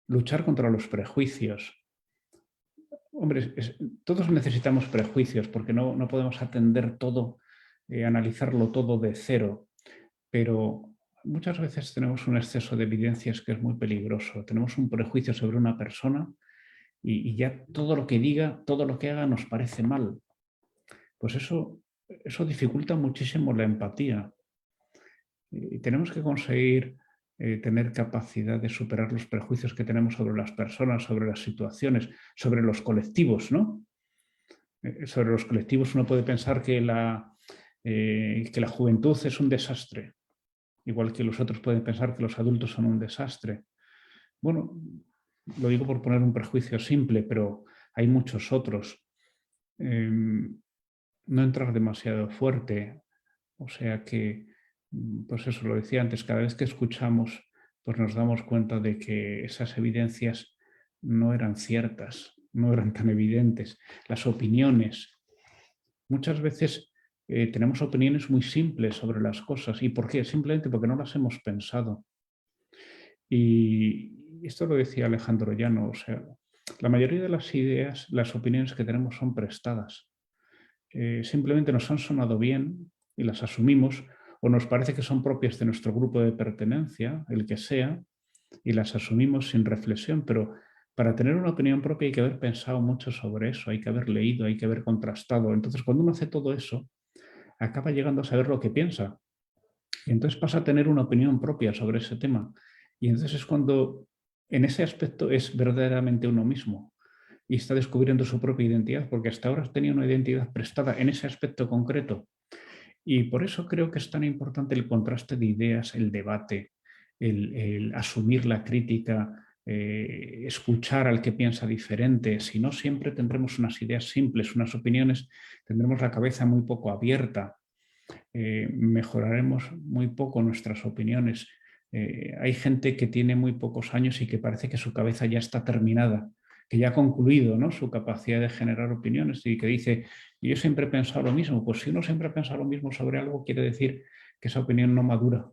luchar contra los prejuicios. Hombre, todos necesitamos prejuicios porque no podemos atender todo, analizarlo todo de cero, pero muchas veces tenemos un exceso de evidencias que es muy peligroso. Tenemos un prejuicio sobre una persona y ya todo lo que diga, todo lo que haga nos parece mal. Pues eso dificulta muchísimo la empatía. Y tenemos que conseguir tener capacidad de superar los prejuicios que tenemos sobre las personas, sobre las situaciones, sobre los colectivos, ¿no? Sobre los colectivos uno puede pensar que la juventud es un desastre, igual que los otros pueden pensar que los adultos son un desastre. Bueno, lo digo por poner un prejuicio simple, pero hay muchos otros. No entrar demasiado fuerte, o sea que, pues eso lo decía antes, cada vez que escuchamos, pues nos damos cuenta de que esas evidencias no eran ciertas, no eran tan evidentes. Las opiniones, muchas veces tenemos opiniones muy simples sobre las cosas. ¿Y por qué? Simplemente porque no las hemos pensado. Y esto lo decía Alejandro Llano, o sea, la mayoría de las ideas, las opiniones que tenemos son prestadas. Simplemente nos han sonado bien y las asumimos, o nos parece que son propias de nuestro grupo de pertenencia, el que sea, y las asumimos sin reflexión, pero para tener una opinión propia hay que haber pensado mucho sobre eso, hay que haber leído, hay que haber contrastado. Entonces, cuando uno hace todo eso, acaba llegando a saber lo que piensa. Y entonces pasa a tener una opinión propia sobre ese tema. Y entonces es cuando en ese aspecto es verdaderamente uno mismo y está descubriendo su propia identidad, porque hasta ahora tenía una identidad prestada en ese aspecto concreto. Y por eso creo que es tan importante el contraste de ideas, el debate, el asumir la crítica, escuchar al que piensa diferente. Si no, siempre tendremos unas ideas simples, unas opiniones, tendremos la cabeza muy poco abierta, mejoraremos muy poco nuestras opiniones. Hay gente que tiene muy pocos años y que parece que su cabeza ya está terminada, que ya ha concluido, ¿no?, su capacidad de generar opiniones y que dice, yo siempre he pensado lo mismo. Pues si uno siempre ha pensado lo mismo sobre algo, quiere decir que esa opinión no madura,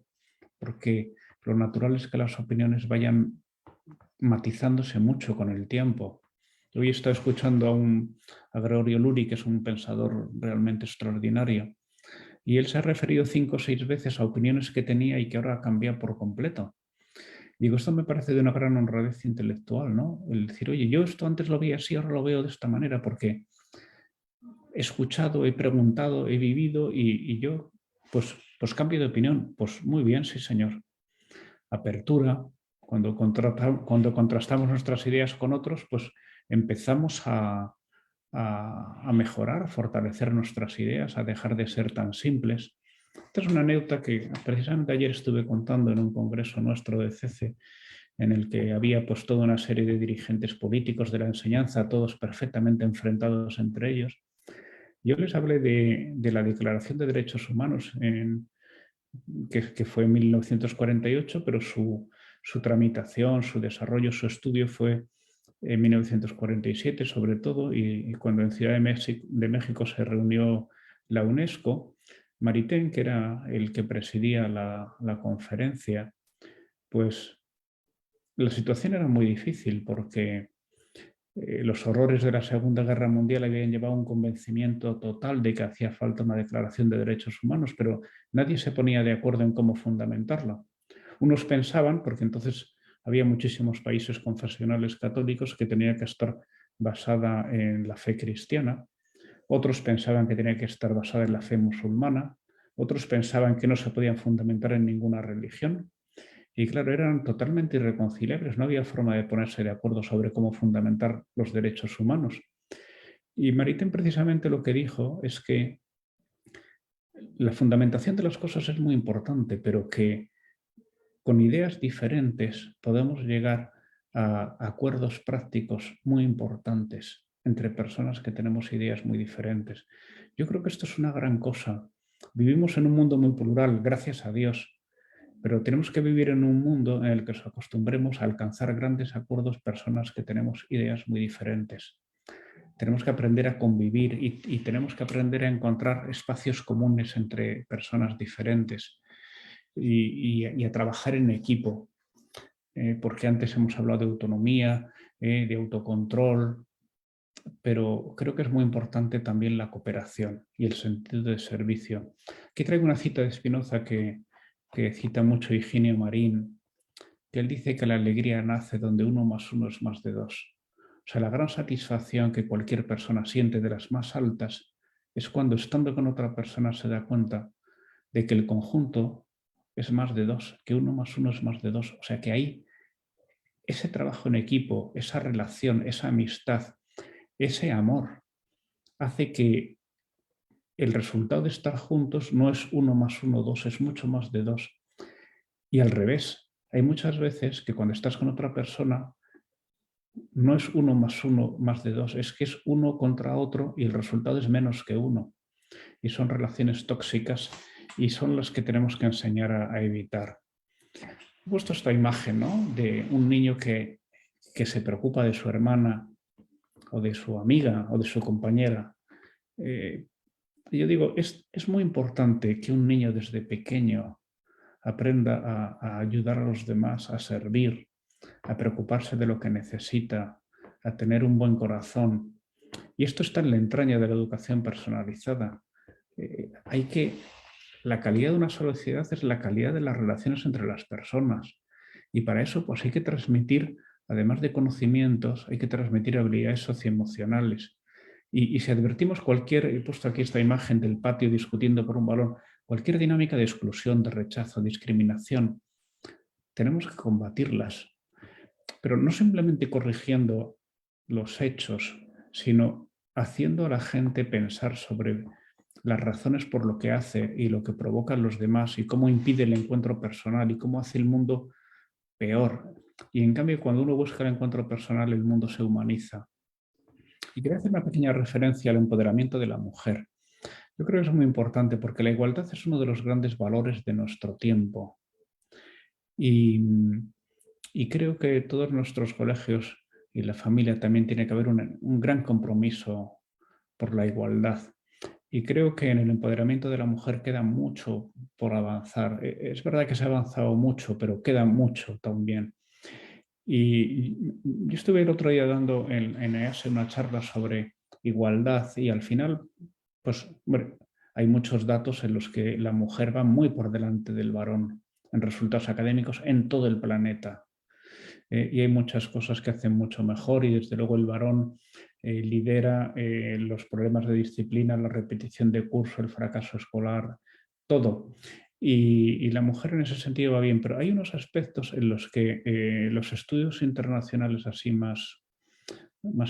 porque lo natural es que las opiniones vayan matizándose mucho con el tiempo. Hoy he estado escuchando a Gregorio Luri, que es un pensador realmente extraordinario, y él se ha referido 5 o 6 veces a opiniones que tenía y que ahora ha cambiado por completo. Digo, esto me parece de una gran honradez intelectual, ¿no? El decir, oye, yo esto antes lo veía así, ahora lo veo de esta manera, porque he escuchado, he preguntado, he vivido y yo, pues cambio de opinión. Pues muy bien, sí, señor. Apertura, cuando contrastamos nuestras ideas con otros, pues empezamos a mejorar, a fortalecer nuestras ideas, a dejar de ser tan simples. Esta es una anécdota que precisamente ayer estuve contando en un congreso nuestro de CC, en el que había pues toda una serie de dirigentes políticos de la enseñanza, todos perfectamente enfrentados entre ellos. Yo les hablé de la Declaración de Derechos Humanos, que fue en 1948, pero su tramitación, su desarrollo, su estudio fue en 1947 sobre todo, y cuando en Ciudad de México se reunió la UNESCO, Maritain, que era el que presidía la conferencia, pues la situación era muy difícil porque los horrores de la Segunda Guerra Mundial habían llevado a un convencimiento total de que hacía falta una declaración de derechos humanos, pero nadie se ponía de acuerdo en cómo fundamentarla. Unos pensaban, porque entonces había muchísimos países confesionales católicos, que tenía que estar basada en la fe cristiana, otros pensaban que tenía que estar basada en la fe musulmana, otros pensaban que no se podían fundamentar en ninguna religión. Y claro, eran totalmente irreconciliables, no había forma de ponerse de acuerdo sobre cómo fundamentar los derechos humanos. Y Maritain precisamente lo que dijo es que la fundamentación de las cosas es muy importante, pero que con ideas diferentes podemos llegar a acuerdos prácticos muy importantes entre personas que tenemos ideas muy diferentes. Yo creo que esto es una gran cosa. Vivimos en un mundo muy plural, gracias a Dios, pero tenemos que vivir en un mundo en el que nos acostumbremos a alcanzar grandes acuerdos personas que tenemos ideas muy diferentes. Tenemos que aprender a convivir y tenemos que aprender a encontrar espacios comunes entre personas diferentes y a trabajar en equipo, porque antes hemos hablado de autonomía, de autocontrol, pero creo que es muy importante también la cooperación y el sentido de servicio. Aquí traigo una cita de Spinoza que cita mucho Higinio Marín, que él dice que la alegría nace donde uno más uno es más de dos. O sea, la gran satisfacción que cualquier persona siente, de las más altas, es cuando estando con otra persona se da cuenta de que el conjunto es más de dos, que uno más uno es más de dos. O sea, que ahí ese trabajo en equipo, esa relación, esa amistad, ese amor, hace que el resultado de estar juntos no es uno más uno, dos, es mucho más de dos. Y al revés, hay muchas veces que cuando estás con otra persona no es uno más de dos, es que es uno contra otro y el resultado es menos que uno. Y son relaciones tóxicas y son las que tenemos que enseñar a evitar. He puesto esta imagen, ¿no?, de un niño que se preocupa de su hermana o de su amiga o de su compañera. Yo digo, es muy importante que un niño desde pequeño aprenda a ayudar a los demás, a servir, a preocuparse de lo que necesita, a tener un buen corazón. Y esto está en la entraña de la educación personalizada. La calidad de una sociedad es la calidad de las relaciones entre las personas. Y para eso pues hay que transmitir, además de conocimientos, hay que transmitir habilidades socioemocionales. Y si advertimos he puesto aquí esta imagen del patio discutiendo por un balón, cualquier dinámica de exclusión, de rechazo, discriminación, tenemos que combatirlas. Pero no simplemente corrigiendo los hechos, sino haciendo a la gente pensar sobre las razones por lo que hace y lo que provocan los demás y cómo impide el encuentro personal y cómo hace el mundo peor. Y en cambio, cuando uno busca el encuentro personal, el mundo se humaniza. Y quería hacer una pequeña referencia al empoderamiento de la mujer. Yo creo que es muy importante porque la igualdad es uno de los grandes valores de nuestro tiempo. Y, y creo que todos nuestros colegios y la familia también tiene que haber un gran compromiso por la igualdad. Y creo que en el empoderamiento de la mujer queda mucho por avanzar. Es verdad que se ha avanzado mucho, pero queda mucho también. Y yo estuve el otro día dando en EASE una charla sobre igualdad y al final, pues, bueno, hay muchos datos en los que la mujer va muy por delante del varón en resultados académicos en todo el planeta. y hay muchas cosas que hacen mucho mejor y desde luego el varón lidera los problemas de disciplina, la repetición de curso, el fracaso escolar, todo. Y la mujer en ese sentido va bien, pero hay unos aspectos en los que los estudios internacionales así más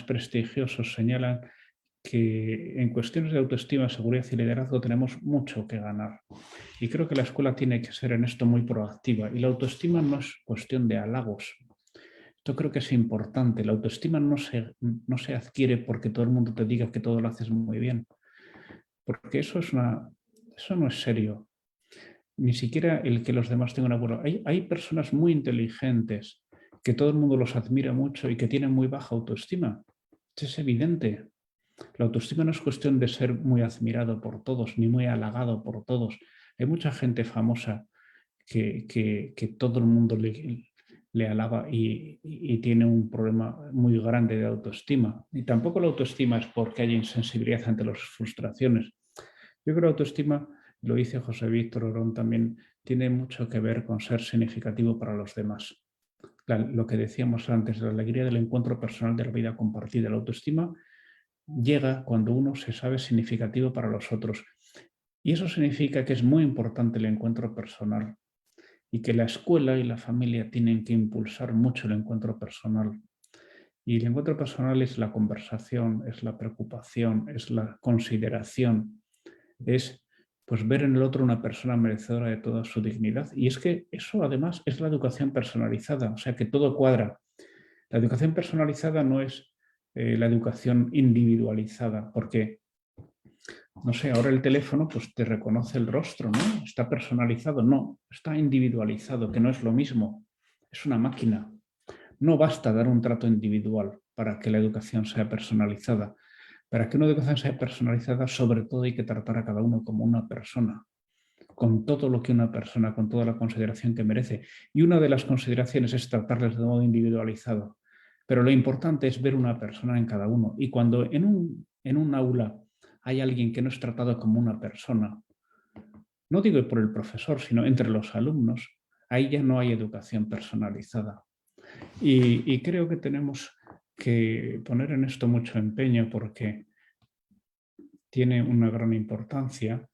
prestigiosos señalan que en cuestiones de autoestima, seguridad y liderazgo tenemos mucho que ganar. Y creo que la escuela tiene que ser en esto muy proactiva. Y la autoestima no es cuestión de halagos. Esto creo que es importante. La autoestima no se adquiere porque todo el mundo te diga que todo lo haces muy bien. Porque eso no es serio. Ni siquiera el que los demás tengan una buena. Hay personas muy inteligentes que todo el mundo los admira mucho y que tienen muy baja autoestima. Es evidente. La autoestima no es cuestión de ser muy admirado por todos, ni muy halagado por todos. Hay mucha gente famosa que todo el mundo le alaba y tiene un problema muy grande de autoestima. Y tampoco la autoestima es porque haya insensibilidad ante las frustraciones. Yo creo que la autoestima, lo dice José Víctor Orón también, tiene mucho que ver con ser significativo para los demás. Lo que decíamos antes, la alegría del encuentro personal de la vida compartida. La autoestima llega cuando uno se sabe significativo para los otros. Y eso significa que es muy importante el encuentro personal y que la escuela y la familia tienen que impulsar mucho el encuentro personal. Y el encuentro personal es la conversación, es la preocupación, es la consideración, es pues ver en el otro una persona merecedora de toda su dignidad. Y es que eso además es la educación personalizada, o sea que todo cuadra. La educación personalizada no es la educación individualizada, porque no sé, ahora el teléfono pues te reconoce el rostro, ¿no? Está personalizado, no, está individualizado, que no es lo mismo, es una máquina. No basta dar un trato individual para que la educación sea personalizada. Para que una educación sea personalizada, sobre todo hay que tratar a cada uno como una persona, con todo lo que una persona, con toda la consideración que merece. Y una de las consideraciones es tratarles de modo individualizado. Pero lo importante es ver una persona en cada uno. Y cuando en un aula hay alguien que no es tratado como una persona, no digo por el profesor, sino entre los alumnos, ahí ya no hay educación personalizada. Y creo que tenemos que poner en esto mucho empeño porque tiene una gran importancia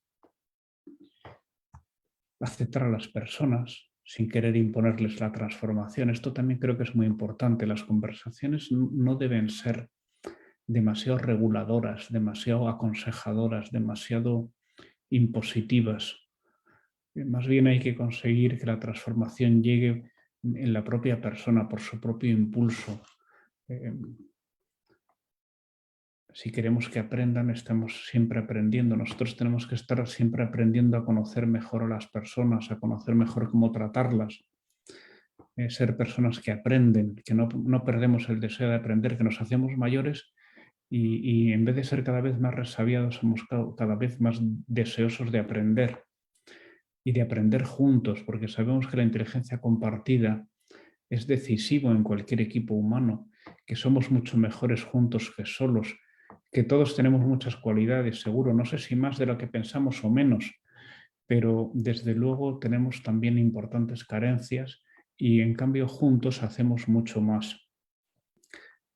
aceptar a las personas sin querer imponerles la transformación. Esto también creo que es muy importante. Las conversaciones no deben ser demasiado reguladoras, demasiado aconsejadoras, demasiado impositivas. Más bien hay que conseguir que la transformación llegue en la propia persona por su propio impulso. Eh, si queremos que aprendan, estamos siempre aprendiendo. Nosotros tenemos que estar siempre aprendiendo a conocer mejor a las personas, a conocer mejor cómo tratarlas, ser personas que aprenden, que no perdemos el deseo de aprender, que nos hacemos mayores y en vez de ser cada vez más resabiados, somos cada vez más deseosos de aprender y de aprender juntos, porque sabemos que la inteligencia compartida es decisivo en cualquier equipo humano, que somos mucho mejores juntos que solos, que todos tenemos muchas cualidades, seguro, no sé si más de lo que pensamos o menos, pero desde luego tenemos también importantes carencias y en cambio juntos hacemos mucho más.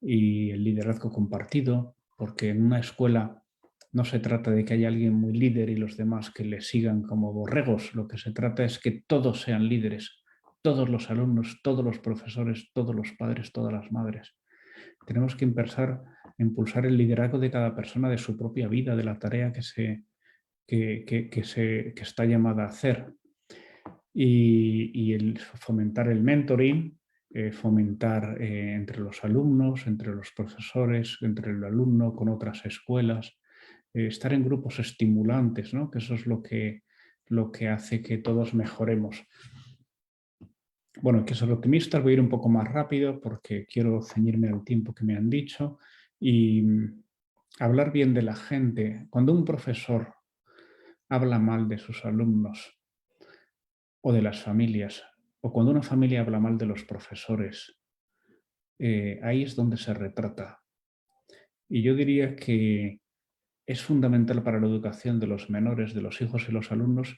Y el liderazgo compartido, porque en una escuela no se trata de que haya alguien muy líder y los demás que le sigan como borregos, lo que se trata es que todos sean líderes, todos los alumnos, todos los profesores, todos los padres, todas las madres. Tenemos que impulsar el liderazgo de cada persona de su propia vida, de la tarea que está llamada a hacer. Y el fomentar el mentoring, fomentar entre los alumnos, entre los profesores, entre el alumno con otras escuelas, estar en grupos estimulantes, ¿no? Que eso es lo que hace que todos mejoremos. Bueno, que soy optimista, voy a ir un poco más rápido porque quiero ceñirme al tiempo que me han dicho y hablar bien de la gente. Cuando un profesor habla mal de sus alumnos o de las familias, o cuando una familia habla mal de los profesores, ahí es donde se retrata. Y yo diría que es fundamental para la educación de los menores, de los hijos y los alumnos,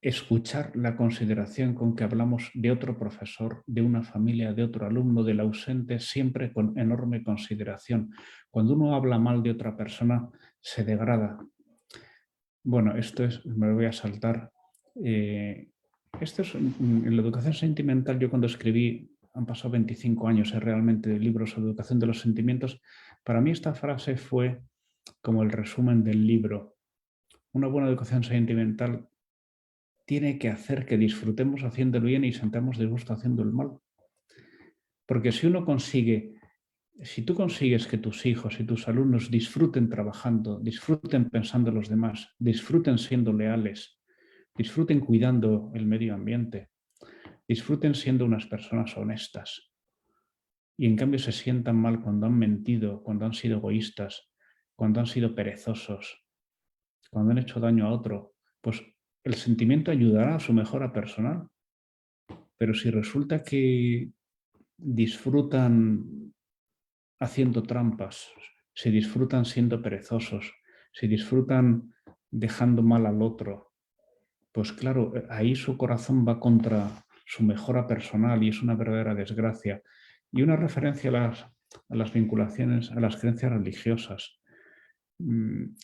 escuchar la consideración con que hablamos de otro profesor, de una familia, de otro alumno, del ausente, siempre con enorme consideración. Cuando uno habla mal de otra persona, se degrada. Bueno, me lo voy a saltar. Esto es, en la educación sentimental, yo cuando escribí, han pasado 25 años realmente de libros sobre educación de los sentimientos, para mí esta frase fue como el resumen del libro. Una buena educación sentimental tiene que hacer que disfrutemos haciendo el bien y sentamos de gusto haciendo el mal. Porque si tú consigues que tus hijos y tus alumnos disfruten trabajando, disfruten pensando en los demás, disfruten siendo leales, disfruten cuidando el medio ambiente, disfruten siendo unas personas honestas, y en cambio se sientan mal cuando han mentido, cuando han sido egoístas, cuando han sido perezosos, cuando han hecho daño a otro, pues el sentimiento ayudará a su mejora personal. Pero si resulta que disfrutan haciendo trampas, si disfrutan siendo perezosos, si disfrutan dejando mal al otro, pues claro, ahí su corazón va contra su mejora personal y es una verdadera desgracia. Y una referencia a las vinculaciones, a las creencias religiosas.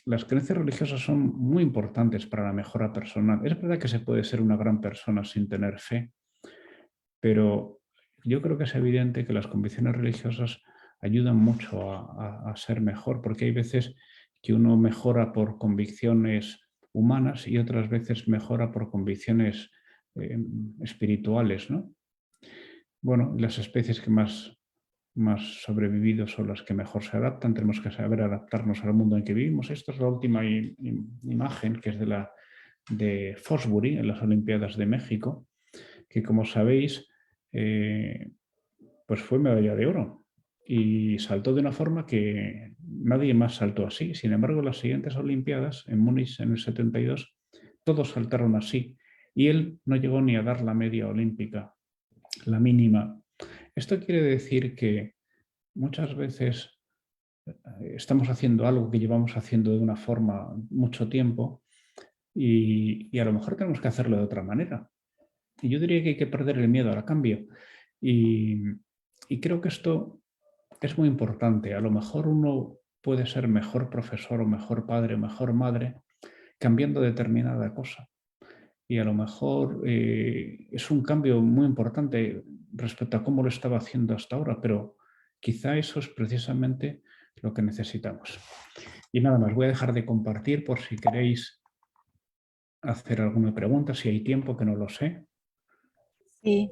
Las creencias religiosas son muy importantes para la mejora personal. Es verdad que se puede ser una gran persona sin tener fe, pero yo creo que es evidente que las convicciones religiosas ayudan mucho a ser mejor, porque hay veces que uno mejora por convicciones humanas y otras veces mejora por convicciones espirituales, ¿no? Bueno, las especies que más sobrevivido son las que mejor se adaptan. Tenemos que saber adaptarnos al mundo en que vivimos. Esta es la última imagen, que es de Fosbury en las Olimpiadas de México, que como sabéis, pues fue medalla de oro y saltó de una forma que nadie más saltó así. Sin embargo, las siguientes Olimpiadas, en Múnich en el 72, todos saltaron así y él no llegó ni a dar la media olímpica, la mínima. Esto quiere decir que muchas veces estamos haciendo algo que llevamos haciendo de una forma mucho tiempo y a lo mejor tenemos que hacerlo de otra manera. Y yo diría que hay que perder el miedo al cambio. Y, y creo que esto es muy importante. A lo mejor uno puede ser mejor profesor o mejor padre o mejor madre cambiando determinada cosa. Y a lo mejor es un cambio muy importante respecto a cómo lo estaba haciendo hasta ahora, pero quizá eso es precisamente lo que necesitamos. Y nada más, voy a dejar de compartir por si queréis hacer alguna pregunta, si hay tiempo, que no lo sé. Sí,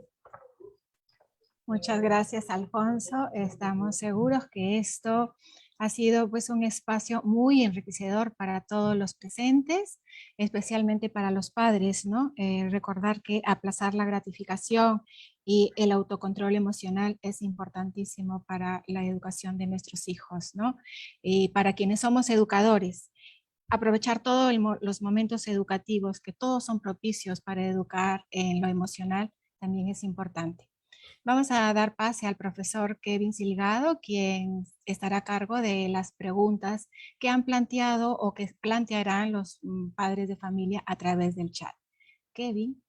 muchas gracias, Alfonso. Estamos seguros que esto ha sido pues un espacio muy enriquecedor para todos los presentes, especialmente para los padres, ¿no? Recordar que aplazar la gratificación y el autocontrol emocional es importantísimo para la educación de nuestros hijos, ¿no? Y para quienes somos educadores, aprovechar todos los momentos educativos, que todos son propicios para educar en lo emocional, también es importante. Vamos a dar pase al profesor Kevin Silgado, quien estará a cargo de las preguntas que han planteado o que plantearán los padres de familia a través del chat. Kevin.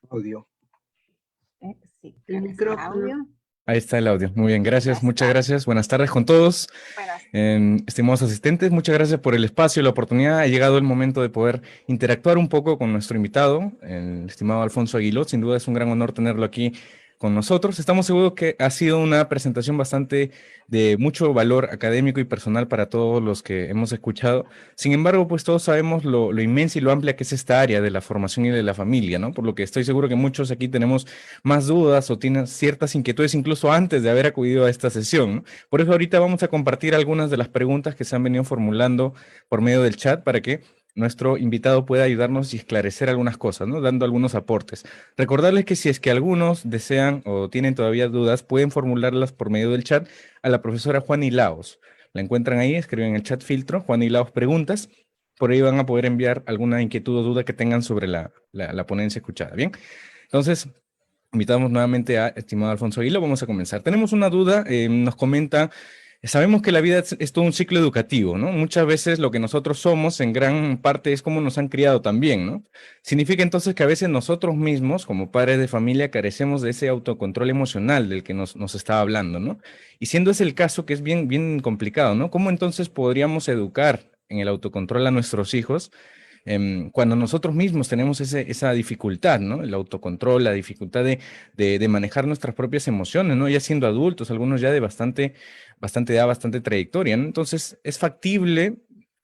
Audio. Sí, El creo que está micrófono. audio. Ahí está el audio. Muy bien, gracias, Ya muchas está. gracias. Buenas tardes con todos. Buenas. Estimados asistentes, muchas gracias por el espacio y la oportunidad. Ha llegado el momento de poder interactuar un poco con nuestro invitado, el estimado Alfonso Aguilot. Sin duda es un gran honor tenerlo aquí con nosotros. Estamos seguros que ha sido una presentación bastante de mucho valor académico y personal para todos los que hemos escuchado. Sin embargo, pues todos sabemos lo inmensa y lo amplia que es esta área de la formación y de la familia, ¿no? Por lo que estoy seguro que muchos aquí tenemos más dudas o tienen ciertas inquietudes incluso antes de haber acudido a esta sesión, ¿no? Por eso ahorita vamos a compartir algunas de las preguntas que se han venido formulando por medio del chat para que nuestro invitado pueda ayudarnos y esclarecer algunas cosas, ¿no? Dando algunos aportes. Recordarles que si es que algunos desean o tienen todavía dudas, pueden formularlas por medio del chat a la profesora Juani Laos. La encuentran ahí, escriben en el chat filtro, Juani Laos preguntas. Por ahí van a poder enviar alguna inquietud o duda que tengan sobre la ponencia escuchada, ¿bien? Entonces, Invitamos nuevamente a estimado Alfonso Aguilo. Vamos a comenzar. Tenemos una duda, nos comenta, sabemos que la vida es todo un ciclo educativo, ¿no? Muchas veces lo que nosotros somos en gran parte es como nos han criado también, ¿no? Significa entonces que a veces nosotros mismos, como padres de familia, carecemos de ese autocontrol emocional del que nos estaba hablando, ¿no? Y siendo ese el caso, que es bien, bien complicado, ¿no? ¿Cómo entonces podríamos educar en el autocontrol a nuestros hijos? Cuando nosotros mismos tenemos esa dificultad, ¿no? El autocontrol, la dificultad de manejar nuestras propias emociones, ¿no? Ya siendo adultos, algunos ya de bastante edad, bastante trayectoria, ¿no? Entonces, ¿es factible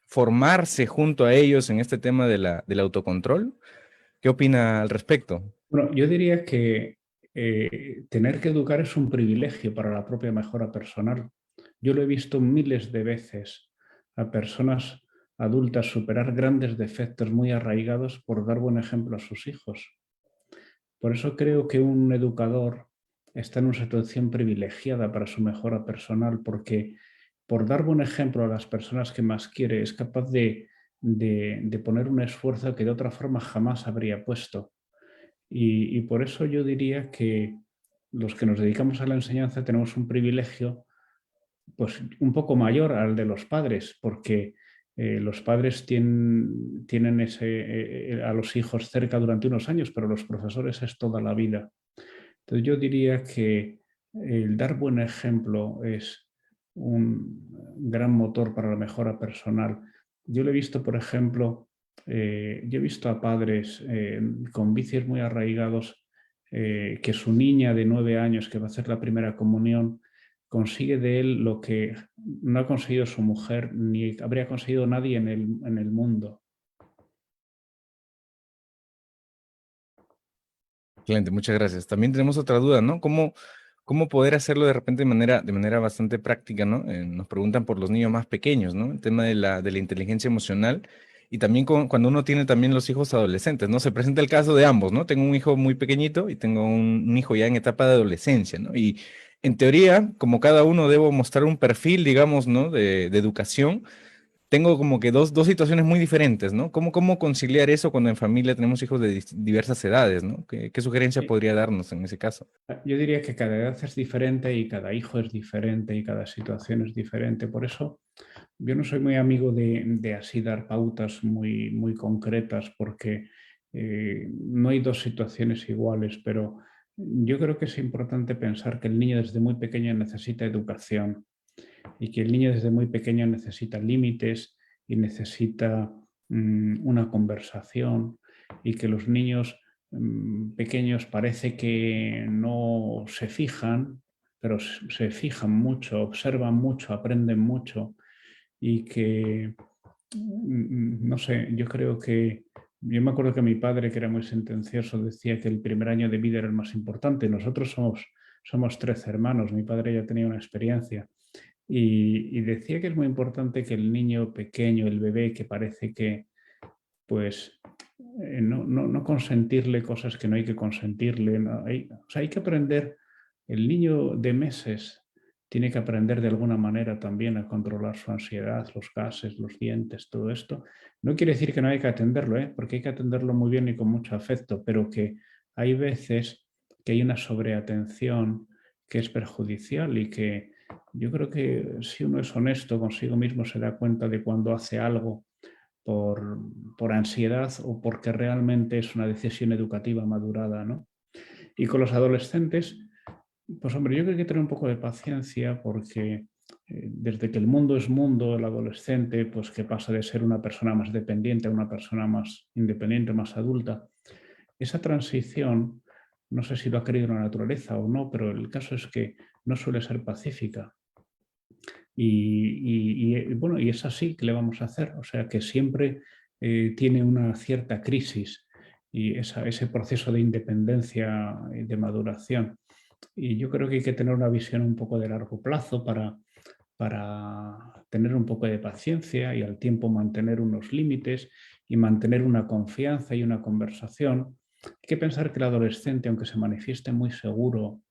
formarse junto a ellos en este tema del autocontrol? ¿Qué opina al respecto? Bueno, yo diría que tener que educar es un privilegio para la propia mejora personal. Yo lo he visto miles de veces a personas adultas superar grandes defectos muy arraigados por dar buen ejemplo a sus hijos. Por eso creo que un educador está en una situación privilegiada para su mejora personal, porque por dar buen ejemplo a las personas que más quiere es capaz de poner un esfuerzo que de otra forma jamás habría puesto. Y por eso yo diría que los que nos dedicamos a la enseñanza tenemos un privilegio pues un poco mayor al de los padres, porque los padres tienen a los hijos cerca durante unos años, pero los profesores es toda la vida. Entonces yo diría que el dar buen ejemplo es un gran motor para la mejora personal. Yo lo he visto, por ejemplo, yo he visto a padres con vicios muy arraigados que su niña de 9 años que va a hacer la primera comunión consigue de él lo que no ha conseguido su mujer ni habría conseguido nadie en el mundo. Excelente, muchas gracias. También tenemos otra duda, ¿no? ¿Cómo poder hacerlo de repente de manera bastante práctica, ¿no? Nos preguntan por los niños más pequeños, ¿no? El tema de la inteligencia emocional y también cuando uno tiene también los hijos adolescentes, ¿no? Se presenta el caso de ambos, ¿no? Tengo un hijo muy pequeñito y tengo un hijo ya en etapa de adolescencia, ¿no? Y en teoría, como cada uno debo mostrar un perfil, digamos, ¿no? De educación. Tengo como que dos situaciones muy diferentes, ¿no? ¿Cómo conciliar eso cuando en familia tenemos hijos de diversas edades, ¿no? ¿Qué sugerencia podría darnos en ese caso? Yo diría que cada edad es diferente y cada hijo es diferente y cada situación es diferente. Por eso yo no soy muy amigo de así dar pautas muy, muy concretas porque no hay dos situaciones iguales, pero yo creo que es importante pensar que el niño desde muy pequeño necesita educación y que el niño desde muy pequeño necesita límites y necesita una conversación y que los niños pequeños parece que no se fijan, pero se fijan mucho, observan mucho, aprenden mucho y que, no sé, yo creo que, yo me acuerdo que mi padre, que era muy sentencioso, decía que el primer año de vida era el más importante. Nosotros somos 13 hermanos, mi padre ya tenía una experiencia y decía que es muy importante que el niño pequeño, el bebé, que parece que, pues, no consentirle cosas que no hay que consentirle. O sea, hay que aprender, el niño de meses tiene que aprender de alguna manera también a controlar su ansiedad, los gases, los dientes, todo esto. No quiere decir que no hay que atenderlo, porque hay que atenderlo muy bien y con mucho afecto, pero que hay veces que hay una sobreatención que es perjudicial y que yo creo que si uno es honesto consigo mismo se da cuenta de cuando hace algo por, por ansiedad o porque realmente es una decisión educativa madurada, ¿no? Y con los adolescentes, pues hombre, yo creo que hay que tener un poco de paciencia porque desde que el mundo es mundo, el adolescente, pues que pasa de ser una persona más dependiente a una persona más independiente, más adulta, esa transición, no sé si lo ha querido la naturaleza o no, pero el caso es que no suele ser pacífica. Bueno, y es así que le vamos a hacer, o sea que siempre tiene una cierta crisis y ese proceso de independencia y de maduración. Y yo creo que hay que tener una visión un poco de largo plazo para tener un poco de paciencia y al tiempo mantener unos límites y mantener una confianza y una conversación. Hay que pensar que el adolescente, aunque se manifieste muy seguro,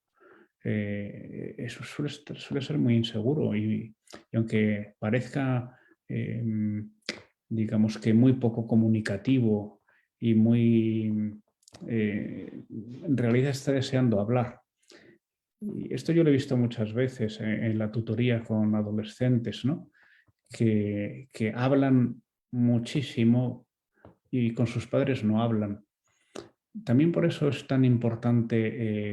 eso suele ser muy inseguro y aunque parezca, digamos que muy poco comunicativo y muy en realidad está deseando hablar. Y esto yo lo he visto muchas veces en la tutoría con adolescentes, ¿no? Que hablan muchísimo y con sus padres no hablan. También por eso es tan importante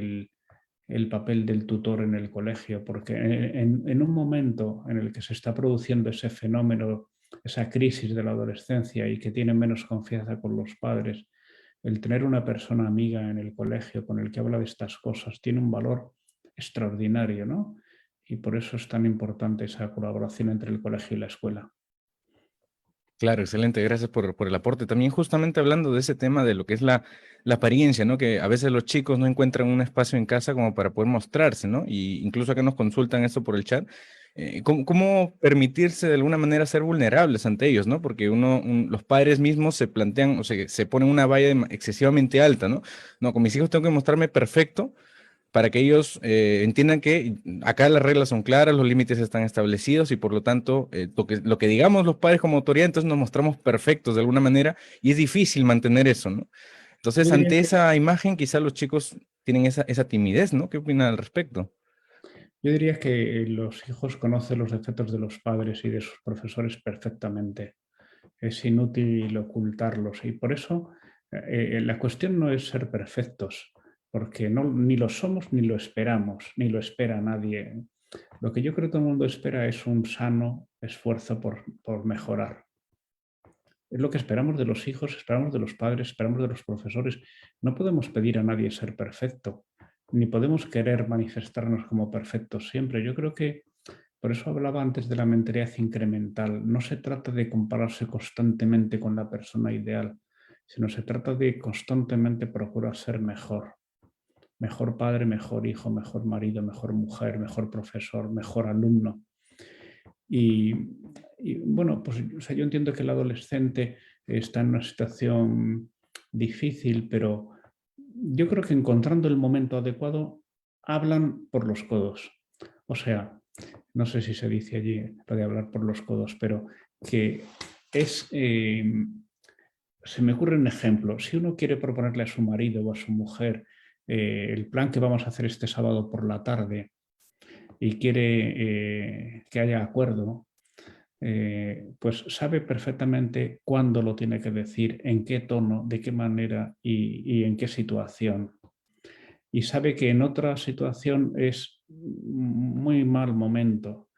el papel del tutor en el colegio, porque en un momento en el que se está produciendo ese fenómeno, esa crisis de la adolescencia y que tienen menos confianza con los padres, el tener una persona amiga en el colegio con el que habla de estas cosas tiene un valor extraordinario, ¿no? Y por eso es tan importante esa colaboración entre el colegio y la escuela. Claro, excelente, gracias por el aporte. También justamente hablando de ese tema de lo que es la apariencia, ¿no? Que a veces los chicos no encuentran un espacio en casa como para poder mostrarse, ¿no? Y incluso acá nos consultan esto por el chat. ¿Cómo permitirse de alguna manera ser vulnerables ante ellos, ¿no? Porque los padres mismos se plantean, o sea, se ponen una valla excesivamente alta, ¿no? No, con mis hijos tengo que mostrarme perfecto para que ellos entiendan que acá las reglas son claras, los límites están establecidos y por lo tanto lo que digamos los padres como autoridad, entonces nos mostramos perfectos de alguna manera y es difícil mantener eso, ¿no? Yo Entonces, diría ante que, esa imagen, quizá los chicos tienen esa timidez, ¿no? ¿Qué opinan al respecto? yo diría que los hijos conocen los defectos de los padres y de sus profesores perfectamente. Es inútil ocultarlos y por eso la cuestión no es ser perfectos, porque no, ni lo somos ni lo esperamos, ni lo espera nadie. Lo que yo creo que todo el mundo espera es un sano esfuerzo por mejorar. Es lo que esperamos de los hijos, esperamos de los padres, esperamos de los profesores. No podemos pedir a nadie ser perfecto, ni podemos querer manifestarnos como perfectos siempre. Yo creo que por eso hablaba antes de la mentalidad incremental. No se trata de compararse constantemente con la persona ideal, sino se trata de constantemente procurar ser mejor. Mejor padre, mejor hijo, mejor marido, mejor mujer, mejor profesor, mejor alumno. Y, bueno, pues o sea, yo entiendo que el adolescente está en una situación difícil, pero yo creo que encontrando el momento adecuado hablan por los codos. O sea, no sé si se dice allí lo de hablar por los codos, pero que es, se me ocurre un ejemplo. Si uno quiere proponerle a su marido o a su mujer el plan que vamos a hacer este sábado por la tarde y quiere que haya acuerdo, pues sabe perfectamente cuándo lo tiene que decir, en qué tono, de qué manera y en qué situación. Y sabe que en otra situación es muy mal momento.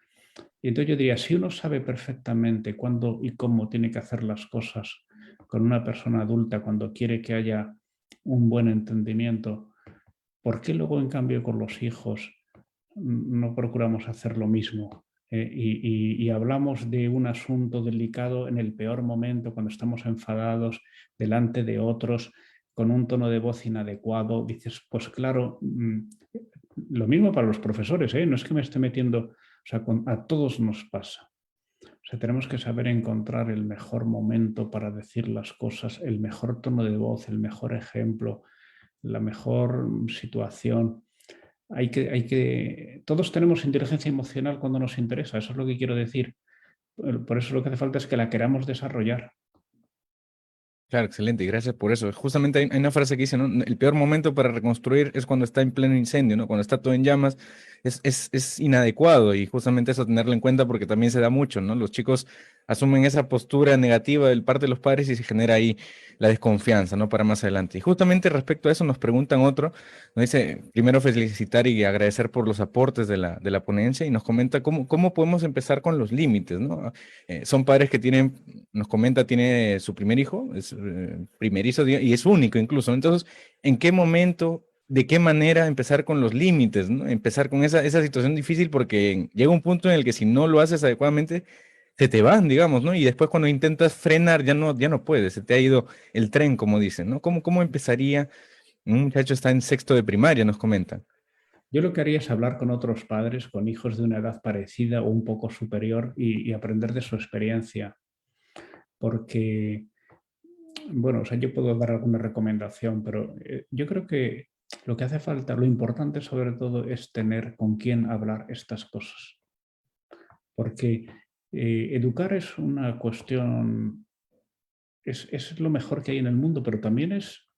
Y entonces yo diría, si uno sabe perfectamente cuándo y cómo tiene que hacer las cosas con una persona adulta cuando quiere que haya un buen entendimiento, ¿por qué luego en cambio con los hijos no procuramos hacer lo mismo? Y hablamos de un asunto delicado en el peor momento, cuando estamos enfadados delante de otros, con un tono de voz inadecuado. Dices, pues claro, lo mismo para los profesores, ¿eh? No es que me esté metiendo, o sea, a todos nos pasa. O sea, tenemos que saber encontrar el mejor momento para decir las cosas, el mejor tono de voz, el mejor ejemplo, la mejor situación. Todos tenemos inteligencia emocional cuando nos interesa, eso es lo que quiero decir. Por eso lo que hace falta es que la queramos desarrollar. Claro, excelente, y gracias por eso. Justamente hay una frase que dice, ¿no? El peor momento para reconstruir es cuando está en pleno incendio, ¿no? Cuando está todo en llamas, es inadecuado y justamente eso tenerlo en cuenta porque también se da mucho, ¿no? Los chicos asumen esa postura negativa del parte de los padres y se genera ahí la desconfianza, ¿no? Para más adelante. Y justamente respecto a eso nos preguntan otro, nos dice, primero felicitar y agradecer por los aportes de la ponencia y nos comenta cómo podemos empezar con los límites, ¿no? Son padres que nos comenta, tiene su primer hijo, es primerizo y es único incluso. Entonces, ¿en qué momento, de qué manera empezar con los límites, ¿no? Empezar con esa situación difícil porque llega un punto en el que si no lo haces adecuadamente, se te van, digamos, ¿no? Y después cuando intentas frenar, ya no puedes, se te ha ido el tren, como dicen, ¿no? ¿Cómo empezaría? Un muchacho está en sexto de primaria, nos comentan. Yo lo que haría es hablar con otros padres, con hijos de una edad parecida o un poco superior y aprender de su experiencia, porque, bueno, o sea, yo puedo dar alguna recomendación, pero yo creo que lo que hace falta, lo importante sobre todo es tener con quién hablar estas cosas, porque educar es una cuestión, es lo mejor que hay en el mundo, pero también es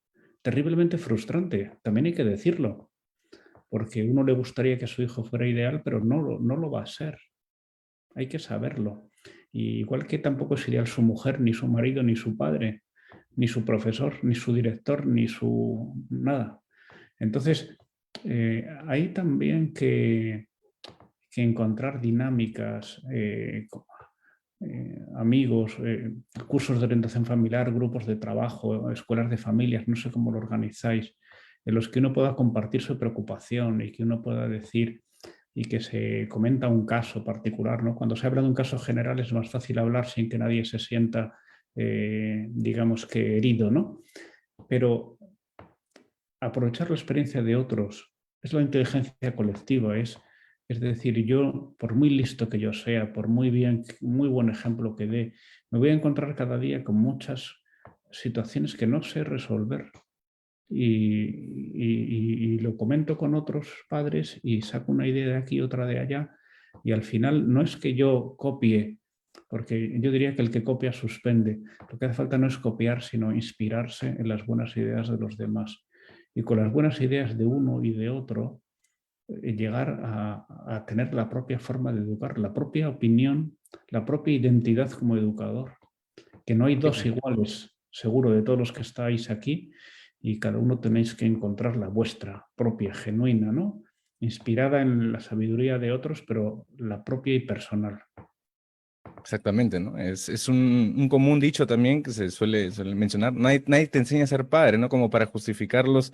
terriblemente frustrante, también hay que decirlo, porque uno le gustaría que su hijo fuera ideal, pero no lo va a ser. Hay que saberlo. Y igual que tampoco es ideal su mujer, ni su marido, ni su padre, ni su profesor, ni su director, ni su nada. Entonces, hay también que encontrar dinámicas, amigos, cursos de orientación familiar, grupos de trabajo, escuelas de familias, no sé cómo lo organizáis, en los que uno pueda compartir su preocupación y que uno pueda decir y que se comenta un caso particular, ¿no? Cuando se habla de un caso general es más fácil hablar sin que nadie se sienta, digamos que herido, ¿no? Pero aprovechar la experiencia de otros es la inteligencia colectiva, es decir, yo, por muy listo que yo sea, por muy bien, muy buen ejemplo que dé, me voy a encontrar cada día con muchas situaciones que no sé resolver. Y lo comento con otros padres y saco una idea de aquí, otra de allá, y al final no es que yo copie, porque yo diría que el que copia suspende. Lo que hace falta no es copiar, sino inspirarse en las buenas ideas de los demás. Y con las buenas ideas de uno y de otro, llegar a tener la propia forma de educar, la propia opinión, la propia identidad como educador, que no hay dos iguales, seguro, de todos los que estáis aquí, y cada uno tenéis que encontrar la vuestra propia, genuina, ¿no? Inspirada en la sabiduría de otros, pero la propia y personal. Exactamente, ¿no? Es un común dicho también que se suele mencionar. Nadie te enseña a ser padre, ¿no? Como para justificar los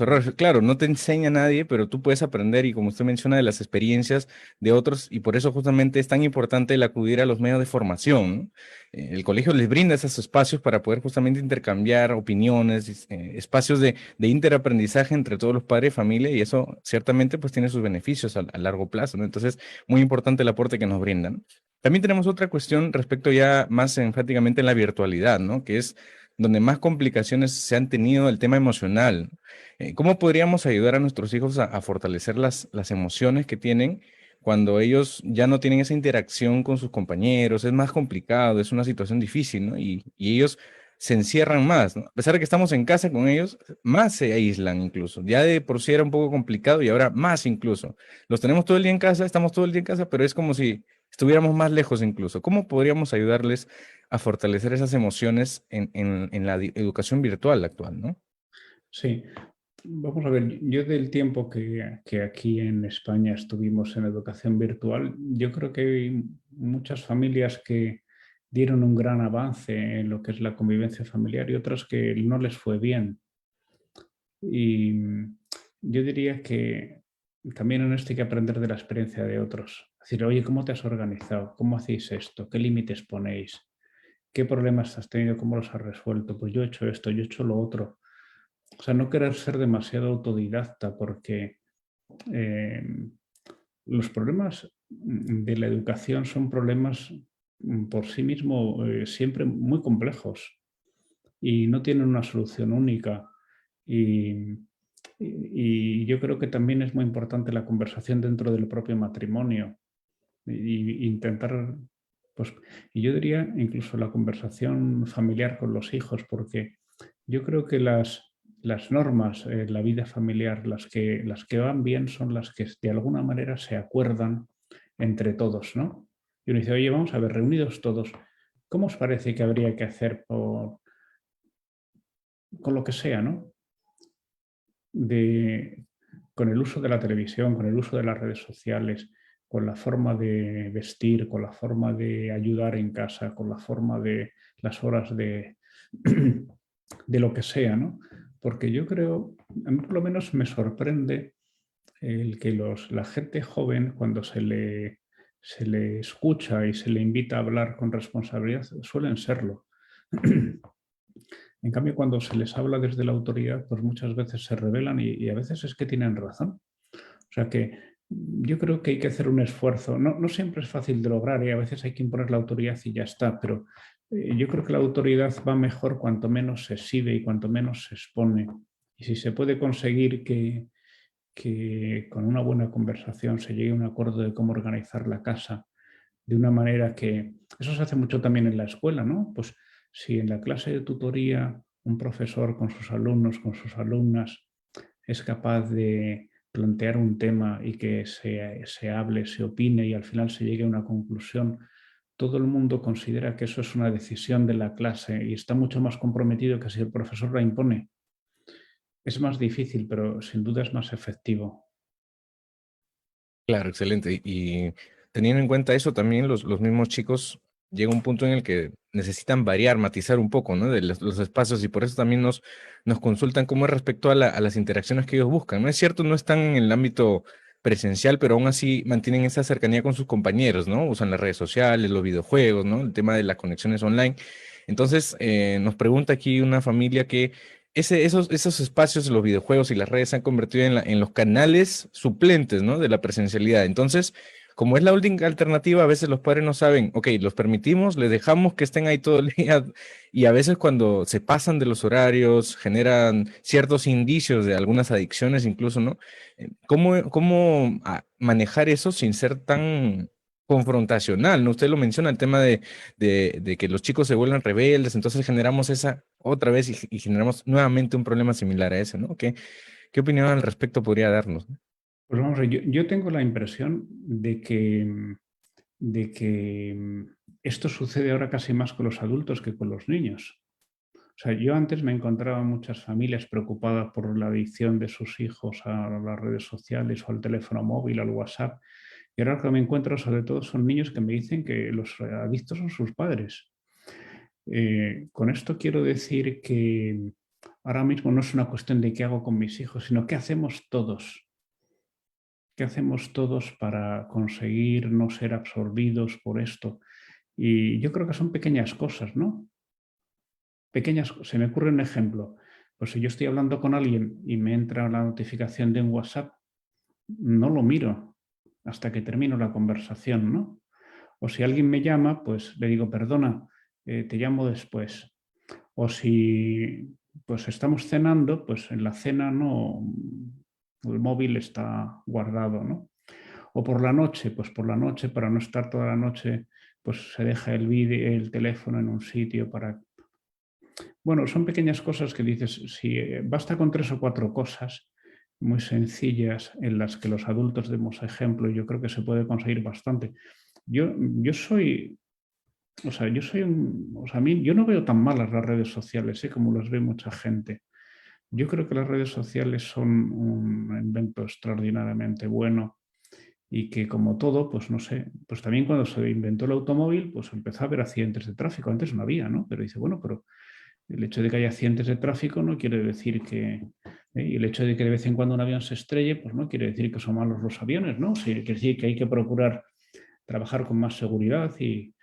errores. Claro, no te enseña nadie, pero tú puedes aprender y como usted menciona de las experiencias de otros y por eso justamente es tan importante el acudir a los medios de formación, ¿no? El colegio les brinda esos espacios para poder justamente intercambiar opiniones, espacios de interaprendizaje entre todos los padres de familia y eso ciertamente pues tiene sus beneficios a largo plazo, ¿no? Entonces, muy importante el aporte que nos brindan. También tenemos otra cuestión respecto ya más enfáticamente en la virtualidad, ¿no? Que es donde más complicaciones se han tenido el tema emocional. ¿Cómo podríamos ayudar a nuestros hijos a fortalecer las emociones que tienen cuando ellos ya no tienen esa interacción con sus compañeros? Es más complicado, es una situación difícil, ¿no? Y ellos se encierran más, ¿no? A pesar de que estamos en casa con ellos, más se aíslan incluso. Ya de por sí era un poco complicado y ahora más incluso. Los tenemos todo el día en casa, estamos todo el día en casa, pero es como si estuviéramos más lejos incluso. ¿Cómo podríamos ayudarles a fortalecer esas emociones en la educación virtual actual, ¿no? Sí, vamos a ver, yo del tiempo que aquí en España estuvimos en educación virtual, yo creo que hay muchas familias que dieron un gran avance en lo que es la convivencia familiar y otras que no les fue bien. Y yo diría que también en esto hay que aprender de la experiencia de otros. Es decir, oye, ¿cómo te has organizado? ¿Cómo hacéis esto? ¿Qué límites ponéis? ¿Qué problemas has tenido? ¿Cómo los has resuelto? Pues yo he hecho esto, yo he hecho lo otro. O sea, no querer ser demasiado autodidacta porque eh, los problemas de la educación son problemas por sí mismo siempre muy complejos y no tienen una solución única. Y, y yo creo que también es muy importante la conversación dentro del propio matrimonio y intentar, pues, y yo diría incluso la conversación familiar con los hijos, porque yo creo que las normas en la vida familiar, las que van bien, son las que de alguna manera se acuerdan entre todos, ¿no? Y uno dice, oye, vamos a ver, reunidos todos, ¿cómo os parece que habría que hacer con lo que sea, ¿no? De, con el uso de la televisión, con el uso de las redes sociales, con la forma de vestir, con la forma de ayudar en casa, con la forma de las horas de lo que sea, ¿no? Porque yo creo, a mí por lo menos me sorprende el que la gente joven, cuando se le escucha y se le invita a hablar con responsabilidad, suelen serlo. En cambio, cuando se les habla desde la autoridad, pues muchas veces se rebelan y a veces es que tienen razón. O sea que yo creo que hay que hacer un esfuerzo. No siempre es fácil de lograr y a veces hay que imponer la autoridad y ya está, pero yo creo que la autoridad va mejor cuanto menos se exhibe y cuanto menos se expone. Y si se puede conseguir que con una buena conversación se llegue a un acuerdo de cómo organizar la casa de una manera que... Eso se hace mucho también en la escuela, ¿no? Pues si en la clase de tutoría un profesor con sus alumnos, con sus alumnas, es capaz de plantear un tema y que se hable, se opine y al final se llegue a una conclusión, todo el mundo considera que eso es una decisión de la clase y está mucho más comprometido que si el profesor la impone. Es más difícil, pero sin duda es más efectivo. Claro, excelente. Y teniendo en cuenta eso, también los mismos chicos llega un punto en el que necesitan variar, matizar un poco, ¿no? De los espacios y por eso también nos consultan cómo es respecto a las interacciones que ellos buscan. No es cierto, no están en el ámbito presencial, pero aún así mantienen esa cercanía con sus compañeros, ¿no? Usan las redes sociales, los videojuegos, ¿no? El tema de las conexiones online. Entonces, nos pregunta aquí una familia que esos espacios, los videojuegos y las redes se han convertido en los canales suplentes, ¿no? De la presencialidad. Entonces, como es la última alternativa, a veces los padres no saben, ok, los permitimos, les dejamos que estén ahí todo el día y a veces cuando se pasan de los horarios, generan ciertos indicios de algunas adicciones incluso, ¿no? ¿Cómo manejar eso sin ser tan confrontacional, ¿no? Usted lo menciona, el tema de que los chicos se vuelven rebeldes, entonces generamos esa otra vez y generamos nuevamente un problema similar a ese, ¿no? ¿Qué opinión al respecto podría darnos? Pues vamos a ver, yo tengo la impresión de que esto sucede ahora casi más con los adultos que con los niños. O sea, yo antes me encontraba muchas familias preocupadas por la adicción de sus hijos a las redes sociales o al teléfono móvil, al WhatsApp. Y ahora lo que me encuentro sobre todo son niños que me dicen que los adictos son sus padres. Con esto quiero decir que ahora mismo no es una cuestión de qué hago con mis hijos, sino qué hacemos todos. ¿Qué hacemos todos para conseguir no ser absorbidos por esto? Y yo creo que son pequeñas cosas, ¿no? Se me ocurre un ejemplo. Pues si yo estoy hablando con alguien y me entra la notificación de un WhatsApp, no lo miro hasta que termino la conversación, ¿no? O si alguien me llama, pues le digo, perdona, te llamo después. O si pues estamos cenando, pues en la cena no, el móvil está guardado, ¿no? O por la noche, pues por la noche, para no estar toda la noche, pues se deja el teléfono en un sitio para... Bueno, son pequeñas cosas que dices, si basta con 3 o 4 cosas muy sencillas en las que los adultos demos ejemplo, yo creo que se puede conseguir bastante. Yo soy, o sea, a mí, yo no veo tan malas las redes sociales, como las ve mucha gente. Yo creo que las redes sociales son un invento extraordinariamente bueno y que como todo, pues no sé, pues también cuando se inventó el automóvil, pues empezó a haber accidentes de tráfico. Antes no había, ¿no? Pero dice, bueno, pero el hecho de que haya accidentes de tráfico no quiere decir y el hecho de que de vez en cuando un avión se estrelle, pues no quiere decir que son malos los aviones, ¿no? Sí, quiere decir que hay que procurar trabajar con más seguridad y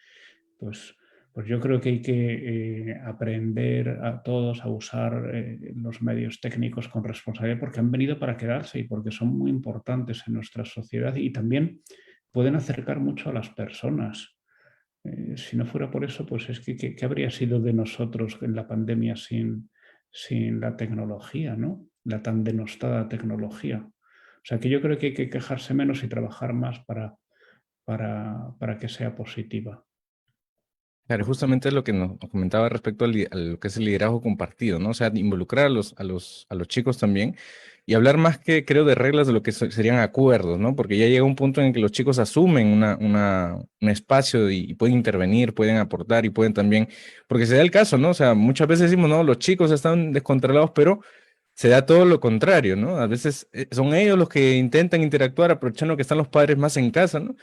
pues, pues yo creo que hay que aprender a todos a usar los medios técnicos con responsabilidad porque han venido para quedarse y porque son muy importantes en nuestra sociedad y también pueden acercar mucho a las personas. Si no fuera por eso, pues es que ¿qué habría sido de nosotros en la pandemia sin la tecnología, ¿no? La tan denostada tecnología. O sea que yo creo que hay que quejarse menos y trabajar más para que sea positiva. Claro, justamente es lo que nos comentaba respecto a lo que es el liderazgo compartido, ¿no? O sea, involucrar a los chicos también y hablar más que, creo, de reglas de lo que serían acuerdos, ¿no? Porque ya llega un punto en que los chicos asumen un espacio y pueden intervenir, pueden aportar y pueden también, porque se da el caso, ¿no? O sea, muchas veces decimos, no, los chicos están descontrolados, pero se da todo lo contrario, ¿no? A veces son ellos los que intentan interactuar aprovechando que están los padres más en casa, ¿no?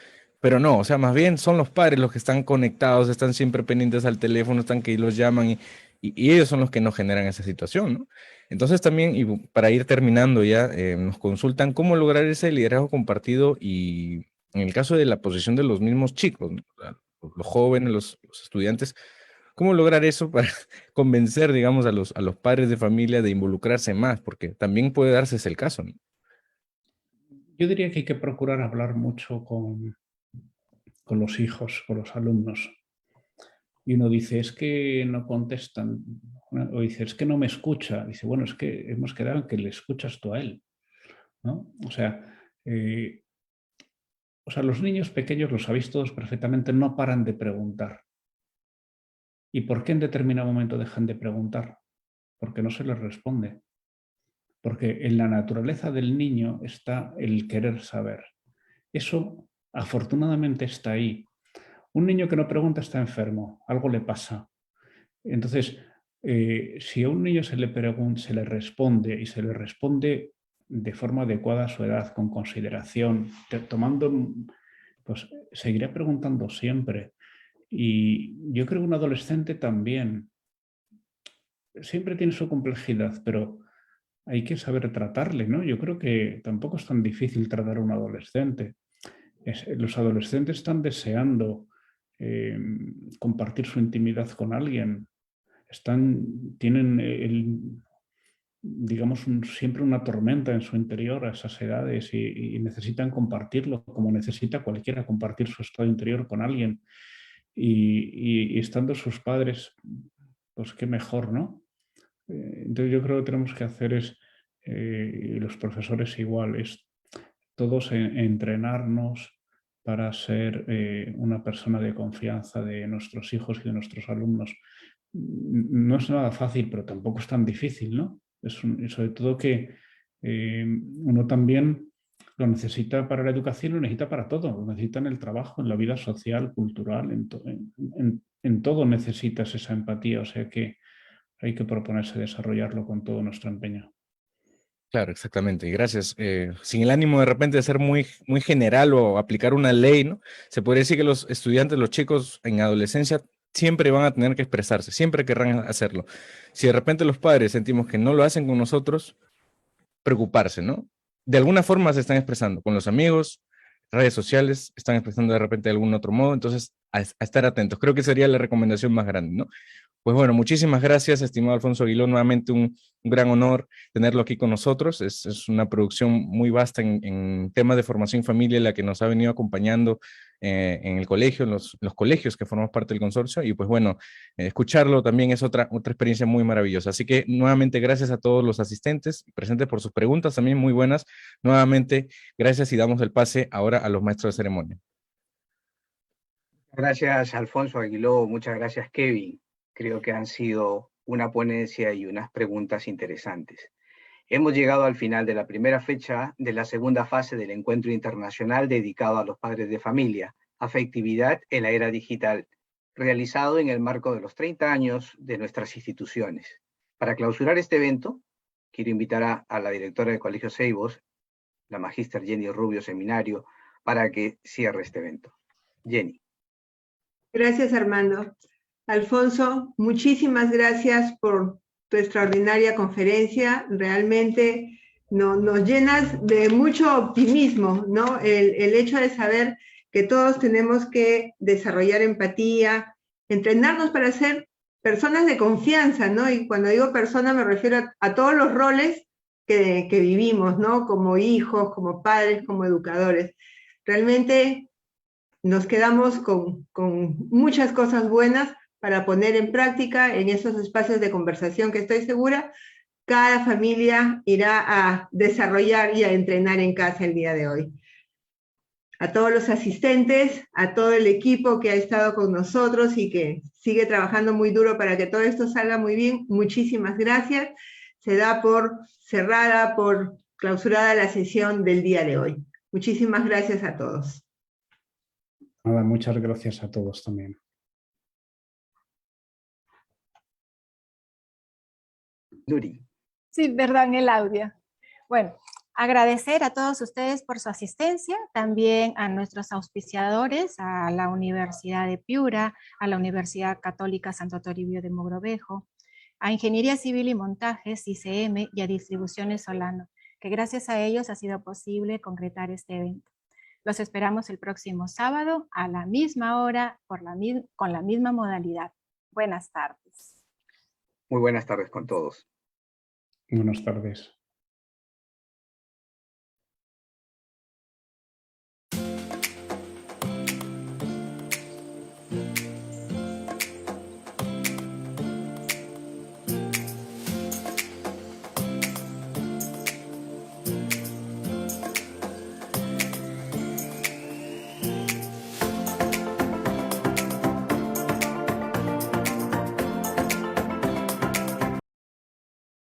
Pero no, o sea, más bien son los padres los que están conectados, están siempre pendientes al teléfono, están que los llaman y ellos son los que nos generan esa situación, ¿no? Entonces también, y para ir terminando ya, nos consultan cómo lograr ese liderazgo compartido y en el caso de la posición de los mismos chicos, ¿no? O sea, los jóvenes, los estudiantes, ¿cómo lograr eso para convencer, digamos, a los padres de familia de involucrarse más? Porque también puede darse ese el caso, ¿no? Yo diría que hay que procurar hablar mucho con los hijos, con los alumnos. Y uno dice, es que no contestan, ¿no? O dice, es que no me escucha. Dice, bueno, es que hemos quedado en que le escuchas tú a él, ¿no? Eh, los niños pequeños, lo sabéis todos perfectamente, no paran de preguntar. ¿Y por qué en determinado momento dejan de preguntar? porque no se les responde. Porque en la naturaleza del niño está el querer saber. Eso afortunadamente está ahí. Un niño que no pregunta está enfermo, algo le pasa. Entonces, si a un niño se le responde y se le responde de forma adecuada a su edad, con consideración, pues seguirá preguntando siempre. Y yo creo que un adolescente también siempre tiene su complejidad, pero hay que saber tratarle, ¿no? Yo creo que tampoco es tan difícil tratar a un adolescente. Los adolescentes están deseando compartir su intimidad con alguien. Tienen digamos, siempre una tormenta en su interior a esas edades y necesitan compartirlo, como necesita cualquiera compartir su estado interior con alguien. Y estando sus padres, pues qué mejor, ¿no? Entonces yo creo que tenemos que hacer y los profesores igual, es todos entrenarnos para ser una persona de confianza de nuestros hijos y de nuestros alumnos. No es nada fácil, pero tampoco es tan difícil, ¿no? Sobre todo que uno también lo necesita para la educación, lo necesita para todo, lo necesita en el trabajo, en la vida social, cultural, en todo necesitas esa empatía, o sea que hay que proponerse desarrollarlo con todo nuestro empeño. Claro, exactamente. Y gracias. Sin el ánimo de repente de ser muy, muy general o aplicar una ley, ¿no? Se podría decir que los estudiantes, los chicos en adolescencia, siempre van a tener que expresarse, siempre querrán hacerlo. Si de repente los padres sentimos que no lo hacen con nosotros, preocuparse, ¿no? De alguna forma se están expresando con los amigos, redes sociales, están expresando de repente de algún otro modo, entonces a estar atentos. Creo que sería la recomendación más grande, ¿no? Pues bueno, muchísimas gracias, estimado Alfonso Aguiló. Nuevamente un gran honor tenerlo aquí con nosotros. Es una producción muy vasta en temas de formación y familia, la que nos ha venido acompañando en el colegio, en los colegios que formamos parte del consorcio. Y pues bueno, escucharlo también es otra experiencia muy maravillosa. Así que nuevamente gracias a todos los asistentes y presentes por sus preguntas, también muy buenas. Nuevamente, gracias y damos el pase ahora a los maestros de ceremonia. Gracias, Alfonso Aguiló. Muchas gracias, Kevin. Creo que han sido una ponencia y unas preguntas interesantes. Hemos llegado al final de la primera fecha de la segunda fase del encuentro internacional dedicado a los padres de familia, afectividad en la era digital, realizado en el marco de los 30 años de nuestras instituciones. Para clausurar este evento, quiero invitar a la directora del Colegio Ceibos, la magíster Jenny Rubio Seminario, para que cierre este evento. Jenny. Gracias, Armando. Alfonso, muchísimas gracias por tu extraordinaria conferencia. Realmente nos llenas de mucho optimismo, ¿no? El hecho de saber que todos tenemos que desarrollar empatía, entrenarnos para ser personas de confianza, ¿no? Y cuando digo persona me refiero a todos los roles que vivimos, ¿no? Como hijos, como padres, como educadores. Realmente nos quedamos con muchas cosas buenas para poner en práctica en esos espacios de conversación que estoy segura cada familia irá a desarrollar y a entrenar en casa el día de hoy. A todos los asistentes, a todo el equipo que ha estado con nosotros y que sigue trabajando muy duro para que todo esto salga muy bien, muchísimas gracias. Se da por cerrada, por clausurada la sesión del día de hoy. Muchísimas gracias a todos. Nada, muchas gracias a todos también. Nuri. Sí, verdad, en el audio. Bueno, agradecer a todos ustedes por su asistencia, también a nuestros auspiciadores, a la Universidad de Piura, a la Universidad Católica Santo Toribio de Mogrovejo, a Ingeniería Civil y Montajes, ICM, y a Distribuciones Solano, que gracias a ellos ha sido posible concretar este evento. Los esperamos el próximo sábado a la misma hora, con la misma modalidad. Buenas tardes. Muy buenas tardes con todos. Buenas tardes.